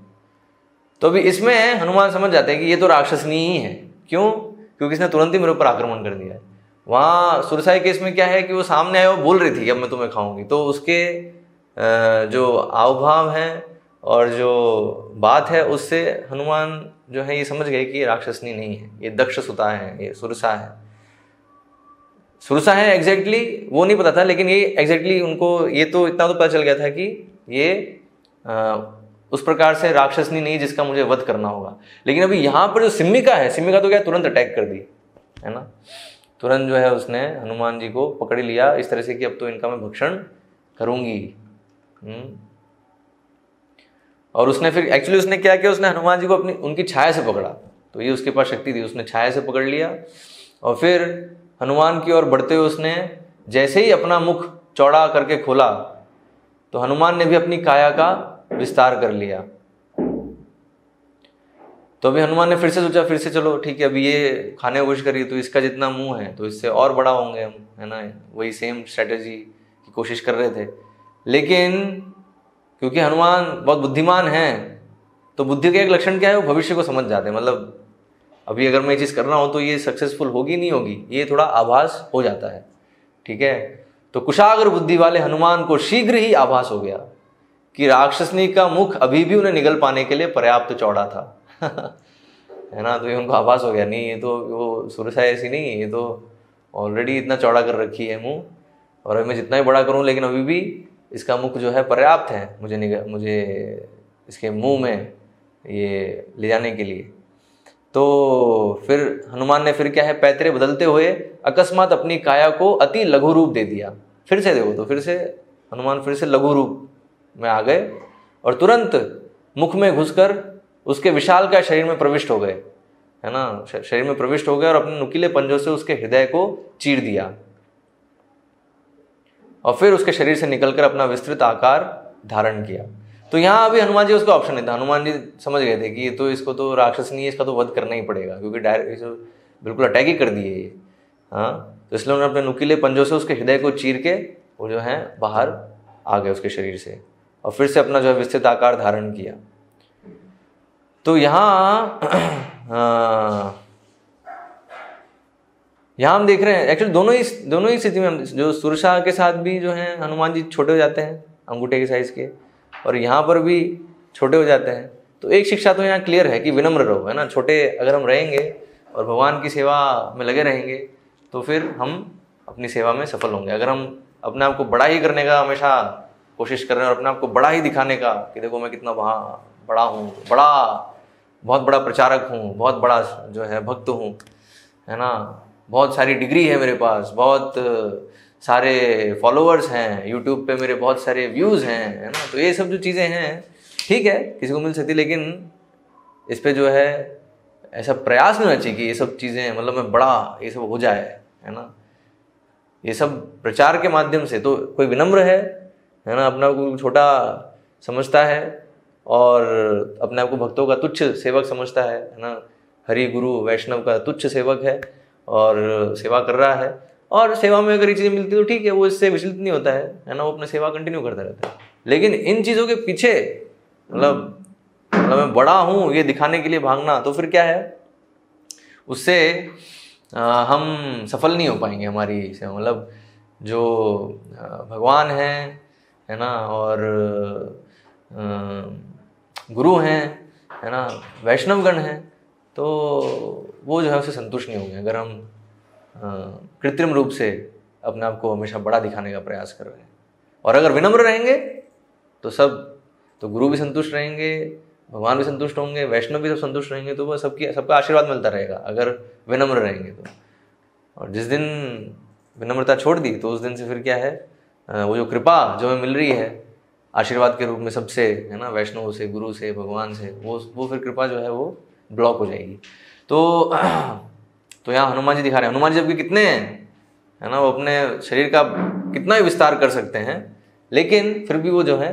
तो अभी इसमें हनुमान समझ जाते हैं कि ये तो राक्षसनी ही है। क्यों? क्योंकि इसने तुरंत ही मेरे ऊपर आक्रमण कर दिया है। वहाँ सुरसाई केस में क्या है कि वो सामने आए, वो बोल रही थी कि अब मैं तुम्हें खाऊंगी, तो उसके जो हाव हैं और जो बात है उससे हनुमान जो है ये समझ गए कि ये राक्षसनी नहीं है, ये दक्ष सुता है, ये सुरसा है। सुरसा है एग्जैक्टली वो नहीं पता था, लेकिन ये एग्जैक्टली उनको ये तो इतना तो पता चल गया था कि ये उस प्रकार से राक्षसनी नहीं जिसका मुझे वध करना होगा। लेकिन अभी यहाँ पर जो सिमिका है, सिमिका तो क्या तुरंत अटैक कर दी, है ना। तुरंत जो है उसने हनुमान जी को पकड़ लिया इस तरह से कि अब तो इनका मैं भक्षण करूंगी। और उसने फिर एक्चुअली उसने क्या किया, उसने हनुमान जी को अपनी उनकी छाया से पकड़ा, तो ये उसके पास शक्ति थी, उसने छाया से पकड़ लिया और फिर हनुमान की ओर बढ़ते हुए उसने जैसे ही अपना मुख चौड़ा करके खोला तो हनुमान ने भी अपनी काया का विस्तार कर लिया तो अभी हनुमान ने फिर से सोचा, फिर से चलो ठीक है, अभी ये खाने की कोशिश करी तो इसका जितना मुंह है तो इससे और बड़ा होंगे हम, है ना। वही सेम स्ट्रेटेजी की कोशिश कर रहे थे, लेकिन क्योंकि हनुमान बहुत बुद्धिमान हैं, तो बुद्धि का एक लक्षण क्या है, वो भविष्य को समझ जाते हैं। मतलब अभी अगर मैं ये चीज़ कर रहा हूँ तो ये सक्सेसफुल होगी नहीं होगी, ये थोड़ा आभास हो जाता है, ठीक है। तो कुशाग्र बुद्धि वाले हनुमान को शीघ्र ही आभास हो गया कि राक्षसनी का मुख अभी भी उन्हें निगल पाने के लिए पर्याप्त चौड़ा था है ना। तो ये उनको आभास हो गया, नहीं ये तो वो सुरसा ऐसी नहीं है, ये तो ऑलरेडी इतना चौड़ा कर रखी है मुंह, और अभी मैं जितना ही बड़ा करूं लेकिन अभी भी इसका मुख जो है पर्याप्त है मुझे इसके मुंह में ये ले जाने के लिए। तो फिर हनुमान ने फिर क्या है, पैतरे बदलते हुए अकस्मात अपनी काया को अति लघु रूप दे दिया। फिर से देखो, तो फिर से हनुमान फिर से लघु रूप में आ गए और तुरंत मुख में घुसकर उसके विशाल का शरीर में प्रविष्ट हो गए, है ना। शरीर में प्रविष्ट हो गए और अपने नुकीले पंजों से उसके हृदय को चीर दिया और फिर उसके शरीर से निकलकर अपना विस्तृत आकार धारण किया। तो यहाँ अभी हनुमान जी उसका ऑप्शन नहीं था, हनुमान जी समझ गए थे कि ये तो इसको तो राक्षस नहीं है, इसका तो वध करना ही पड़ेगा, क्योंकि डायरेक्ट बिल्कुल अटैक ही कर दिए ये। हाँ, तो इसलिए उन्होंने अपने नुकीले पंजों से उसके हृदय को चीर के वो जो है बाहर आ गए उसके शरीर से, और फिर से अपना जो है विस्तृत आकार धारण किया। तो यहाँ हम देख रहे हैं एक्चुअली दोनों ही स्थिति में हम जो सुरसा के साथ भी जो है हनुमान जी छोटे हो जाते हैं अंगूठे के साइज के, और यहाँ पर भी छोटे हो जाते हैं। तो एक शिक्षा तो यहाँ क्लियर है कि विनम्र रहो, है ना। छोटे अगर हम रहेंगे और भगवान की सेवा में लगे रहेंगे तो फिर हम अपनी सेवा में सफल होंगे। अगर हम अपने आप को बड़ा ही करने का हमेशा कोशिश कर रहे हैं और अपने आप को बड़ा ही दिखाने का कि देखो मैं कितना बड़ा हूँ, बहुत बड़ा प्रचारक हूँ, बहुत बड़ा जो है भक्त हूँ, है ना, बहुत सारी डिग्री है मेरे पास, बहुत सारे फॉलोअर्स हैं यूट्यूब पे, मेरे बहुत सारे व्यूज़ हैं, है ना। तो ये सब जो चीज़ें हैं ठीक है किसी को मिल सकती, लेकिन इस पे जो है ऐसा प्रयास नहीं होना चाहिए कि ये सब चीज़ें मतलब मैं बड़ा ये सब हो जाए, है ना। ये सब प्रचार के माध्यम से तो कोई विनम्र है ना, अपना को छोटा समझता है और अपने आप को भक्तों का तुच्छ सेवक समझता है ना। हरि गुरु वैष्णव का तुच्छ सेवक है और सेवा कर रहा है, और सेवा में अगर ये चीज़ें मिलती तो ठीक है, वो इससे विचलित नहीं होता है ना, वो अपनी सेवा कंटिन्यू करता रहता है। लेकिन इन चीज़ों के पीछे मतलब मैं बड़ा हूँ ये दिखाने के लिए भागना, तो फिर क्या है, उससे हम सफल नहीं हो पाएंगे हमारी सेवा। मतलब जो भगवान है ना, और गुरु हैं, है ना, वैष्णवगण हैं, तो वो जो है उससे संतुष्ट नहीं होंगे अगर हम कृत्रिम रूप से अपने आप को हमेशा बड़ा दिखाने का प्रयास कर रहे हैं। और अगर विनम्र रहेंगे तो गुरु भी संतुष्ट रहेंगे, भगवान भी संतुष्ट होंगे, वैष्णव भी सब संतुष्ट रहेंगे, तो वह सबका आशीर्वाद मिलता रहेगा अगर विनम्र रहेंगे तो। और जिस दिन विनम्रता छोड़ दी तो उस दिन से फिर क्या है, वो जो कृपा जो हमें मिल रही है आशीर्वाद के रूप में सबसे, है ना, वैष्णव से, गुरु से, भगवान से, वो फिर कृपा जो है वो ब्लॉक हो जाएगी। तो यहाँ हनुमान जी दिखा रहे हैं, हनुमान जी जबकि कितने हैं, है ना, वो अपने शरीर का कितना ही विस्तार कर सकते हैं, लेकिन फिर भी वो जो है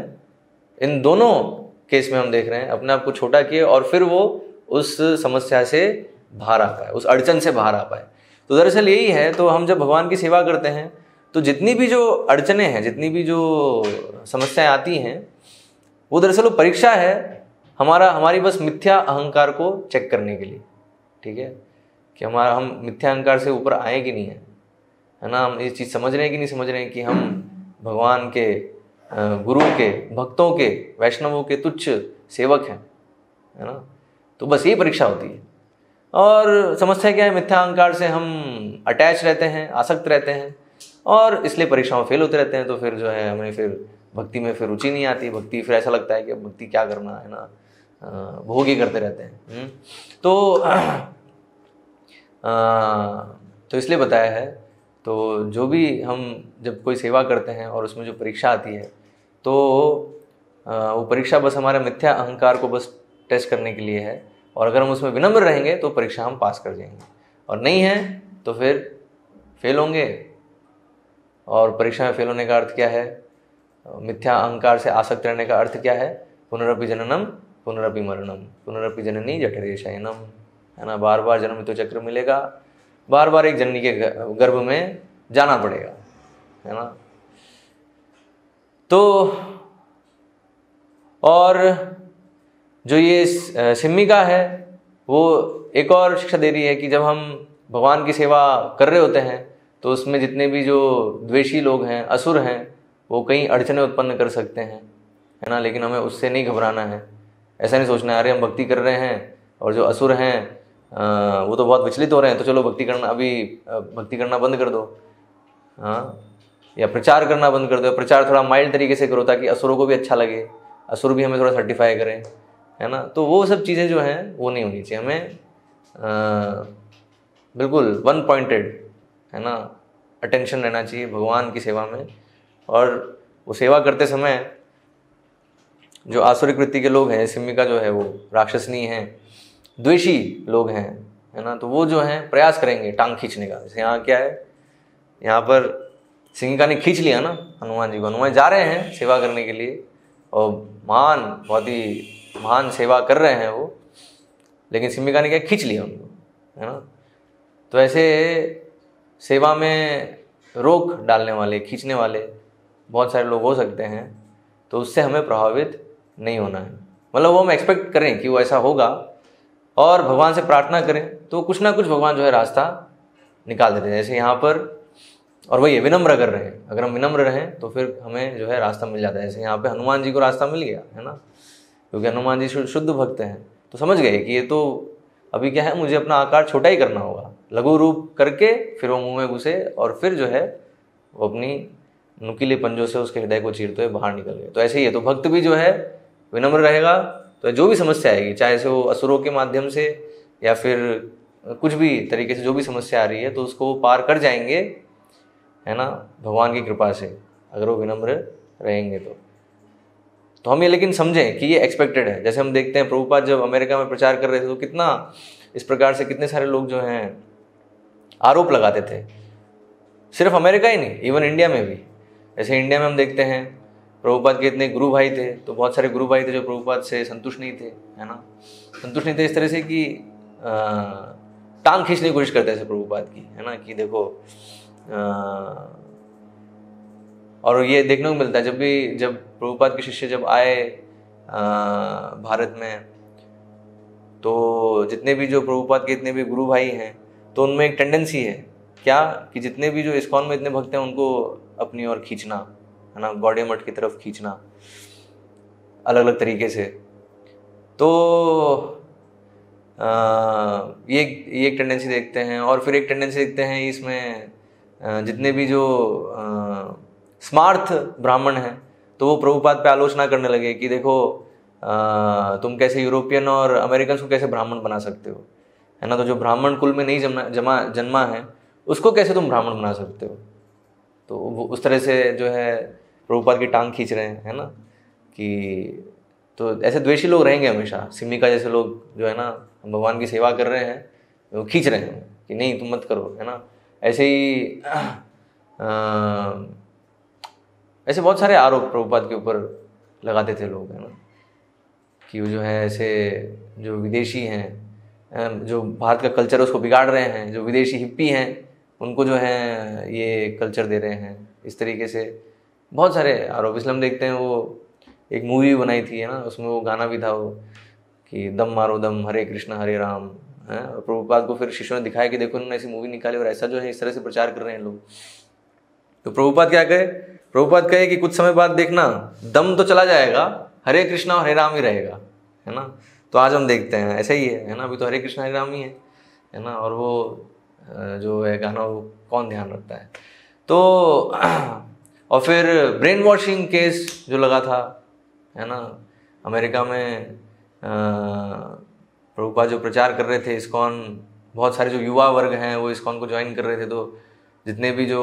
इन दोनों केस में हम देख रहे हैं अपने आप को छोटा किए और फिर वो उस समस्या से बाहर आ पाए, उस अड़चन से बाहर आ पाए। तो दरअसल यही है, तो हम जब भगवान की सेवा करते हैं तो जितनी भी जो अड़चनें हैं, जितनी भी जो समस्याएं आती हैं, वो दरअसल वो परीक्षा है हमारी बस मिथ्या अहंकार को चेक करने के लिए, ठीक है, कि हम मिथ्या अहंकार से ऊपर आए कि नहीं है ना। हम ये चीज़ समझ रहे हैं कि नहीं समझ रहे हैं कि हम भगवान के, गुरु के, भक्तों के, वैष्णवों के तुच्छ सेवक हैं, है ना। तो बस यही परीक्षा होती है। और समस्या क्या है, मिथ्या अहंकार से हम अटैच रहते हैं, आसक्त रहते हैं, और इसलिए परीक्षाओं में फेल होते रहते हैं। तो फिर जो है हमें फिर भक्ति में फिर रुचि नहीं आती, भक्ति फिर ऐसा लगता है कि भक्ति क्या करना है ना, भोग ही करते रहते हैं। तो इसलिए बताया है, तो जो भी हम जब कोई सेवा करते हैं और उसमें जो परीक्षा आती है, तो वो परीक्षा बस हमारे मिथ्या अहंकार को बस टेस्ट करने के लिए है, और अगर हम उसमें विनम्र रहेंगे तो परीक्षा हम पास कर जाएंगे, और नहीं है तो फिर फेल होंगे। और परीक्षा में फेल होने का अर्थ क्या है, मिथ्या अहंकार से आसक्त रहने का अर्थ क्या है, पुनरपि जननम पुनरपि मरणम पुनरपि जननी जठरे शयनम, है ना, बार बार जन्म तो चक्र मिलेगा, बार बार एक जननी के गर्भ में जाना पड़ेगा, है ना। तो और जो ये सिम्मिका है वो एक और शिक्षा दे रही है कि जब हम भगवान की सेवा कर रहे होते हैं तो उसमें जितने भी जो द्वेषी लोग हैं, असुर हैं, वो कई अड़चने उत्पन्न कर सकते हैं, है ना। लेकिन हमें उससे नहीं घबराना है, ऐसा नहीं सोचना है अरे हम भक्ति कर रहे हैं और जो असुर हैं वो तो बहुत विचलित हो रहे हैं, तो चलो भक्ति करना बंद कर दो, हाँ, या प्रचार करना बंद कर दो। प्रचार थोड़ा माइल्ड तरीके से करो ताकि असुरों को भी अच्छा लगे, असुर भी हमें थोड़ा सर्टिफाई करें, है ना। तो वो सब चीज़ें जो हैं वो नहीं होनी चाहिए, हमें बिल्कुल वन पॉइंटेड, है ना, अटेंशन रहना चाहिए भगवान की सेवा में। और वो सेवा करते समय जो आसुरिक वृत्ति के लोग हैं, सिम्मिका जो है वो राक्षसनी हैं, द्वेषी लोग हैं, है ना, तो वो जो हैं प्रयास करेंगे टांग खींचने का। जैसे यहाँ क्या है, यहाँ पर सिम्मिका ने खींच लिया ना हनुमान जी को, हनुमान जा रहे हैं सेवा करने के लिए और बहुत ही महान सेवा कर रहे हैं वो, लेकिन सिम्मिका ने क्या खींच लिया उनको, है ना। तो ऐसे सेवा में रोक डालने वाले, खींचने वाले बहुत सारे लोग हो सकते हैं, तो उससे हमें प्रभावित नहीं होना है। मतलब वो हम एक्सपेक्ट करें कि वो ऐसा होगा और भगवान से प्रार्थना करें तो कुछ ना कुछ भगवान जो है रास्ता निकाल देते हैं। जैसे यहाँ पर, और वही है, विनम्र कर रहे हैं, अगर हम विनम्र रहें तो फिर हमें जो है रास्ता मिल जाता है। जैसे यहाँ पे हनुमान जी को रास्ता मिल गया, है ना, क्योंकि हनुमान जी शुद्ध भक्त हैं, तो समझ गए कि ये तो अभी क्या है, मुझे अपना आकार छोटा ही करना होगा, लघु रूप करके फिर वो मुंह में घुसे और फिर जो है वो अपनी नुकीले पंजों से उसके हृदय को चीरते हुए बाहर निकल गए। तो ऐसे ही है, तो भक्त भी जो है विनम्र रहेगा तो जो भी समस्या आएगी, चाहे से वो असुरों के माध्यम से या फिर कुछ भी तरीके से जो भी समस्या आ रही है, तो उसको वो पार कर जाएंगे, है ना, भगवान की कृपा से, अगर वो विनम्र रहेंगे तो हम ये लेकिन समझें कि ये एक्सपेक्टेड है। जैसे हम देखते हैं प्रभुपाद जब अमेरिका में प्रचार कर रहे थे तो कितना इस प्रकार से कितने सारे लोग जो हैं आरोप लगाते थे, सिर्फ अमेरिका ही नहीं, इवन इंडिया में भी। जैसे इंडिया में हम देखते हैं प्रभुपाद के इतने गुरु भाई थे, तो बहुत सारे गुरु भाई थे जो प्रभुपाद से संतुष्ट नहीं थे, है ना, संतुष्ट नहीं थे इस तरह से कि टांग खींचने की कोशिश करते थे प्रभुपाद की, है ना, कि देखो और ये देखने को मिलता है जब प्रभुपाद के शिष्य जब आए भारत में, तो जितने भी जो प्रभुपाद के इतने भी गुरु भाई हैं, तो उनमें एक टेंडेंसी है क्या, कि जितने भी जो इस्कॉन में इतने भक्त हैं उनको अपनी ओर खींचना, है ना, गौड़िया मठ की तरफ खींचना अलग अलग तरीके से। तो ये एक टेंडेंसी देखते हैं। और फिर एक टेंडेंसी देखते हैं इसमें जितने भी जो स्मार्थ ब्राह्मण हैं, तो वो प्रभुपाद पे आलोचना करने लगे कि देखो तुम कैसे यूरोपियन और अमेरिकन को कैसे ब्राह्मण बना सकते हो, है ना, तो जो ब्राह्मण कुल में नहीं जन्मा है उसको कैसे तुम ब्राह्मण बना सकते हो। तो वो उस तरह से जो है प्रभुपाद की टांग खींच रहे हैं, है ना, कि तो ऐसे द्वेषी लोग रहेंगे हमेशा। सिम्मिका जैसे लोग जो है ना, हम भगवान की सेवा कर रहे हैं, वो खींच रहे हैं कि नहीं तुम मत करो, है ना। ऐसे ही ऐसे बहुत सारे आरोप प्रभुपाद के ऊपर लगाते थे लोग, है ना, कि वो जो है ऐसे जो विदेशी हैं, जो भारत का कल्चर है उसको बिगाड़ रहे हैं, जो विदेशी हिप्पी हैं उनको जो है ये कल्चर दे रहे हैं, इस तरीके से बहुत सारे आरोप। इसलिए हम देखते हैं वो एक मूवी बनाई थी, है ना, उसमें वो गाना भी था वो कि दम मारो दम हरे कृष्ण हरे राम, है। और प्रभुपाद को फिर शिष्यों ने दिखाया कि देखो उन्होंने ऐसी मूवी निकाली और ऐसा जो है इस तरह से प्रचार कर रहे हैं लोग। तो प्रभुपाद क्या कहे, प्रभुपाद कहे कि कुछ समय बाद देखना दम तो चला जाएगा, हरे कृष्णा और हरे राम ही रहेगा, है ना। तो आज हम देखते हैं ऐसा ही है ना, अभी तो हरे कृष्णा हरे राम ही है ना, और वो जो है गाना वो कौन ध्यान रखता है। तो और फिर ब्रेन वॉशिंग केस जो लगा था, है ना, अमेरिका में प्रभुपाद जो प्रचार कर रहे थे इस्कॉन, बहुत सारे जो युवा वर्ग हैं वो इस्कॉन को ज्वाइन कर रहे थे, तो जितने भी जो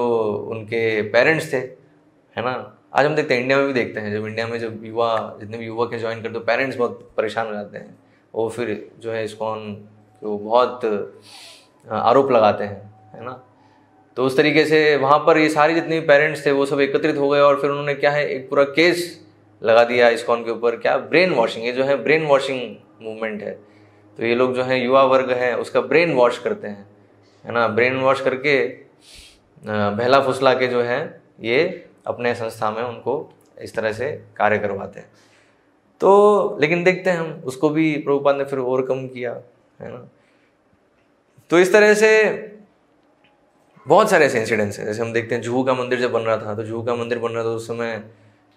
उनके पेरेंट्स थे, है ना, आज हम देखते हैं इंडिया में भी देखते हैं, जब इंडिया में जब जितने भी युवक हैं ज्वाइन करते तो पेरेंट्स बहुत परेशान हो जाते हैं, वो फिर जो है इस्कॉन को बहुत आरोप लगाते हैं, है ना। तो उस तरीके से वहाँ पर ये सारे जितने भी पेरेंट्स थे वो सब एकत्रित हो गए और फिर उन्होंने क्या है एक पूरा केस लगा दिया इस्कॉन के ऊपर। क्या ब्रेन वॉशिंग, ये जो है ब्रेन वॉशिंग मूवमेंट है। तो ये लोग जो है युवा वर्ग है उसका ब्रेन वॉश करते हैं, है ना, ब्रेन वॉश करके बहला फुसला के जो है ये अपने संस्था में उनको इस तरह से कार्य करवाते हैं। तो लेकिन देखते हैं हम, उसको भी प्रभुपाद ने फिर ओवरकम किया, है ना। तो इस तरह से बहुत सारे ऐसे इंसिडेंट्स हैं। जैसे हम देखते हैं जुहू का मंदिर जब बन रहा था, तो जुहू का मंदिर बन रहा था उस समय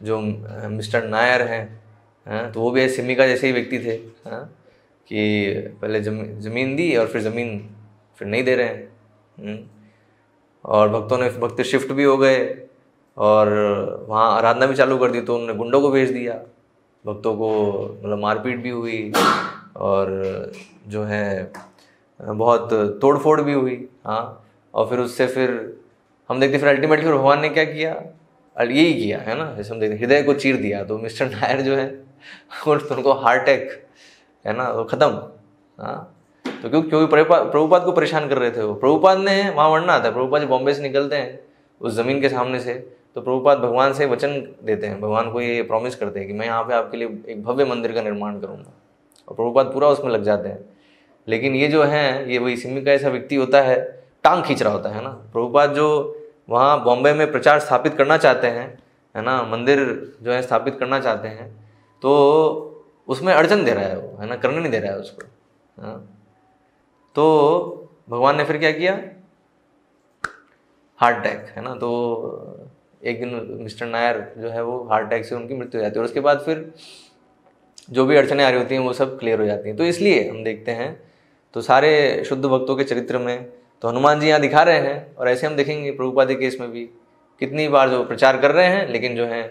जो मिस्टर नायर हैं, तो वो भी सिमिका जैसे ही व्यक्ति थे, हाँ, कि पहले ज़मीन दी और फिर ज़मीन फिर नहीं दे रहे हैं। और भक्तों ने भक्त शिफ्ट भी हो गए और वहाँ आराधना भी चालू कर दी, तो उन्होंने गुंडों को भेज दिया, भक्तों को मतलब मारपीट भी हुई और जो है बहुत तोड़फोड़ भी हुई, हाँ। और फिर उससे फिर हम देखते फिर अल्टीमेटली फिर भगवान ने क्या किया, यही किया, है ना। जैसे हम देखते हृदय को चीर दिया, तो मिस्टर नायर जो है उनको हार्ट अटैक, है ना, वो ख़त्म, हाँ। तो क्योंकि प्रभुपाद को परेशान कर रहे थे वो। प्रभुपाद ने वहाँ वरना आता है, प्रभुपाद बॉम्बे से निकलते हैं उस ज़मीन के सामने से, तो प्रभुपाद भगवान से वचन देते हैं, भगवान को ये प्रॉमिस करते हैं कि मैं यहाँ पे आपके लिए एक भव्य मंदिर का निर्माण करूँगा, और प्रभुपाद पूरा उसमें लग जाते हैं। लेकिन ये जो है ये वही सिमी का ऐसा व्यक्ति होता है, टांग खींच रहा होता है ना। प्रभुपाद जो वहाँ बॉम्बे में प्रचार स्थापित करना चाहते हैं, है ना, मंदिर जो है स्थापित करना चाहते हैं, तो उसमें अड़चन दे रहा है वो, है ना, करने नहीं दे रहा है उसको, हाँ। तो भगवान ने फिर क्या किया, हार्ट अटैक, है ना। तो एक दिन मिस्टर नायर जो है वो हार्ट अटैक से उनकी मृत्यु हो जाती है, और उसके बाद फिर जो भी अड़चनें आ रही होती हैं वो सब क्लियर हो जाती हैं। तो इसलिए हम देखते हैं तो सारे शुद्ध भक्तों के चरित्र में तो हनुमान जी यहाँ दिखा रहे हैं, और ऐसे हम देखेंगे प्रभुपाद के केस में भी कितनी बार जो प्रचार कर रहे हैं, लेकिन जो है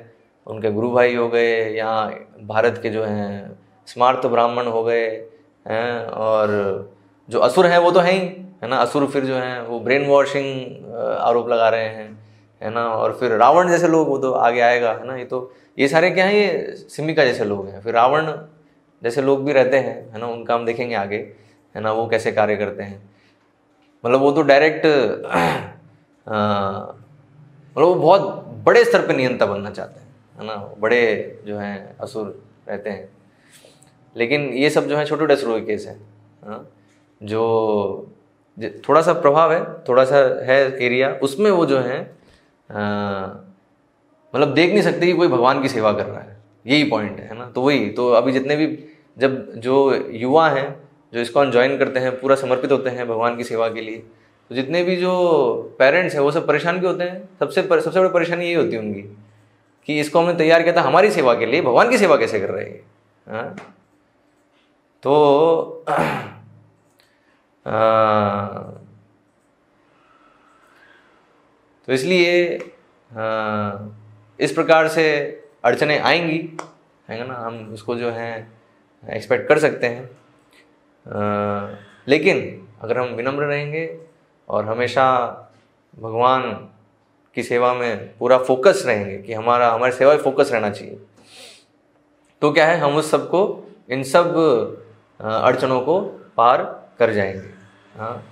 उनके गुरु भाई हो गए, यहाँ भारत के जो हैं स्मार्त ब्राह्मण हो गए हैं, और जो असुर हैं वो तो हैं ही, है ना। असुर फिर जो हैं वो ब्रेन वॉशिंग आरोप लगा रहे हैं, है ना। और फिर रावण जैसे लोग, वो तो आगे आएगा, है ना। ये सारे क्या हैं, ये सिमिका जैसे लोग हैं। फिर रावण जैसे लोग भी रहते हैं, है ना, उनका हम देखेंगे आगे, है ना, वो कैसे कार्य करते हैं। मतलब वो तो डायरेक्ट मतलब वो बहुत बड़े स्तर पे नियंता बनना चाहते हैं, है ना, बड़े जो हैं असुर रहते हैं। लेकिन ये सब जो है छोटे असुरों के केस है, हाँ। जो थोड़ा सा प्रभाव है, थोड़ा सा है एरिया, उसमें वो जो है मतलब देख नहीं सकते कि कोई भगवान की सेवा कर रहा है, यही पॉइंट है ना। तो वही तो अभी जितने भी जब जो युवा हैं जो इस्कॉन ज्वाइन करते हैं, पूरा समर्पित होते हैं भगवान की सेवा के लिए, तो जितने भी जो पेरेंट्स हैं वो सब परेशान भी होते हैं। सबसे बड़ी परेशानी यही होती है उनकी कि इसको हमने तैयार किया था हमारी सेवा के लिए, भगवान की सेवा कैसे कर रहे हैं, हाँ। तो इसलिए इस प्रकार से अड़चनें आएंगी, है ना, हम इसको जो है एक्सपेक्ट कर सकते हैं। लेकिन अगर हम विनम्र रहेंगे और हमेशा भगवान की सेवा में पूरा फोकस रहेंगे कि हमारी सेवा में फोकस रहना चाहिए, तो क्या है, हम उस सब को, इन सब अड़चनों को पार कर जाएंगे, हाँ।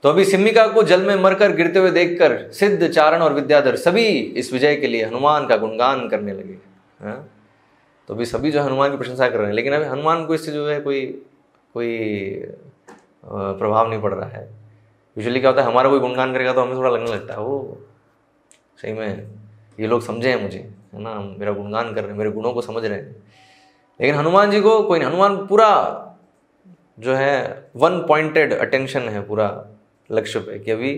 तो अभी सिम्मिका को जल में मरकर गिरते हुए देखकर सिद्ध, चारण और विद्याधर सभी इस विजय के लिए हनुमान का गुणगान करने लगे, हाँ। तो अभी सभी जो हनुमान की प्रशंसा कर रहे हैं, लेकिन अभी हनुमान को इससे जो है कोई प्रभाव नहीं पड़ रहा है। यूजुअली क्या होता है, हमारा कोई गुणगान करेगा तो हमें थोड़ा लगने लगता है वो सही में ये लोग समझे हैं मुझे, है ना, मेरा गुणगान कर रहे हैं, मेरे गुणों को समझ रहे हैं। लेकिन हनुमान जी को कोई नहीं, हनुमान पूरा जो है वन पॉइंटेड अटेंशन है पूरा लक्ष्य पे, कि अभी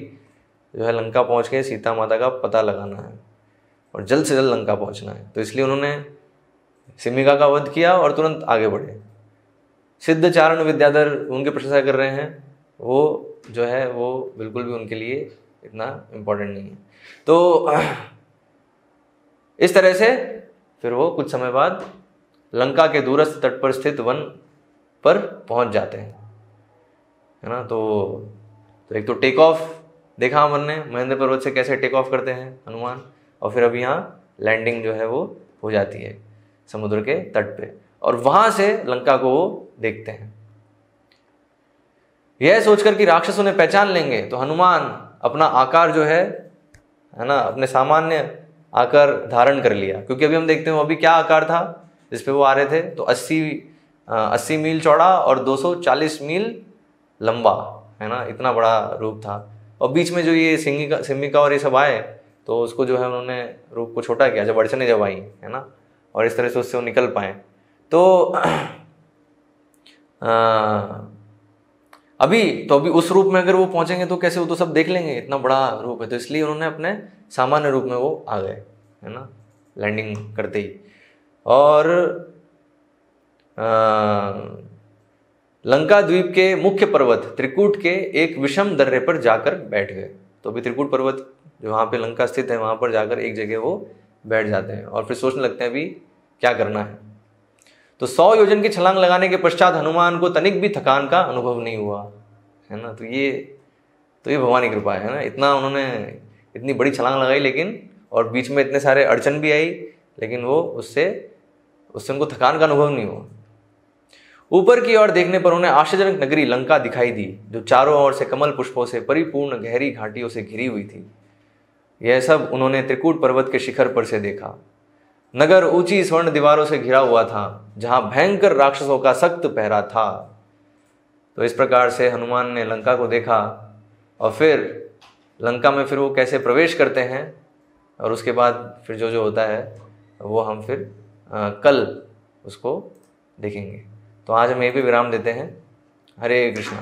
जो है लंका पहुंच के सीता माता का पता लगाना है और जल्द से जल्द लंका पहुंचना है। तो इसलिए उन्होंने सिम्मिका का वध किया और तुरंत आगे बढ़े। सिद्ध, चारण, विद्याधर उनकी प्रशंसा कर रहे हैं, वो जो है वो बिल्कुल भी उनके लिए इतना इम्पोर्टेंट नहीं है। तो इस तरह से फिर वो कुछ समय बाद लंका के दूरस्थ तट पर स्थित वन पर पहुंच जाते हैं, है ना। तो एक तो टेक ऑफ देखा हमन ने, महेंद्र पर्वत से कैसे टेक ऑफ करते हैं हनुमान, और फिर अभी यहाँ लैंडिंग जो है वो हो जाती है समुद्र के तट पे, और वहां से लंका को वो देखते हैं। यह सोचकर कि राक्षसों ने पहचान लेंगे तो हनुमान अपना आकार जो है ना, अपने सामान्य आकार धारण कर लिया, क्योंकि अभी हम देखते हैं अभी क्या आकार था जिस पे वो आ रहे थे, तो 80 मील चौड़ा और 240 मील लंबा, है ना, इतना बड़ा रूप था। और बीच में जो ये सिमिका और ये सब आए तो उसको जो है उन्होंने रूप को छोटा किया जब अड़चने जब आई, है ना, और इस तरह से उससे वो निकल पाए। तो अभी उस रूप में अगर वो पहुंचेंगे तो कैसे, वो तो सब देख लेंगे, इतना बड़ा रूप है, तो इसलिए उन्होंने अपने सामान्य रूप में वो आ गए, है ना, लैंडिंग करते ही। और लंका द्वीप के मुख्य पर्वत त्रिकूट के एक विषम दर्रे पर जाकर बैठ गए। तो अभी त्रिकूट पर्वत जो वहाँ पे लंका स्थित है, वहाँ पर जाकर एक जगह वो बैठ जाते हैं और फिर सोचने लगते हैं अभी क्या करना है। तो 100 योजन की छलांग लगाने के पश्चात हनुमान को तनिक भी थकान का अनुभव नहीं हुआ, है ना। तो ये भगवान की कृपा है ना, इतना उन्होंने इतनी बड़ी छलांग लगाई, लेकिन और बीच में इतने सारे अड़चन भी आई, लेकिन वो उससे उनको थकान का अनुभव नहीं हुआ। ऊपर की ओर देखने पर उन्हें आश्चर्यजनक नगरी लंका दिखाई दी, जो चारों ओर से कमल पुष्पों से परिपूर्ण गहरी घाटियों से घिरी हुई थी। यह सब उन्होंने त्रिकूट पर्वत के शिखर पर से देखा। नगर ऊंची स्वर्ण दीवारों से घिरा हुआ था, जहां भयंकर राक्षसों का सख्त पहरा था। तो इस प्रकार से हनुमान ने लंका को देखा, और फिर लंका में फिर वो कैसे प्रवेश करते हैं, और उसके बाद फिर जो होता है वो हम फिर कल उसको देखेंगे। तो आज हम यहीं पे विराम देते हैं। हरे कृष्णा।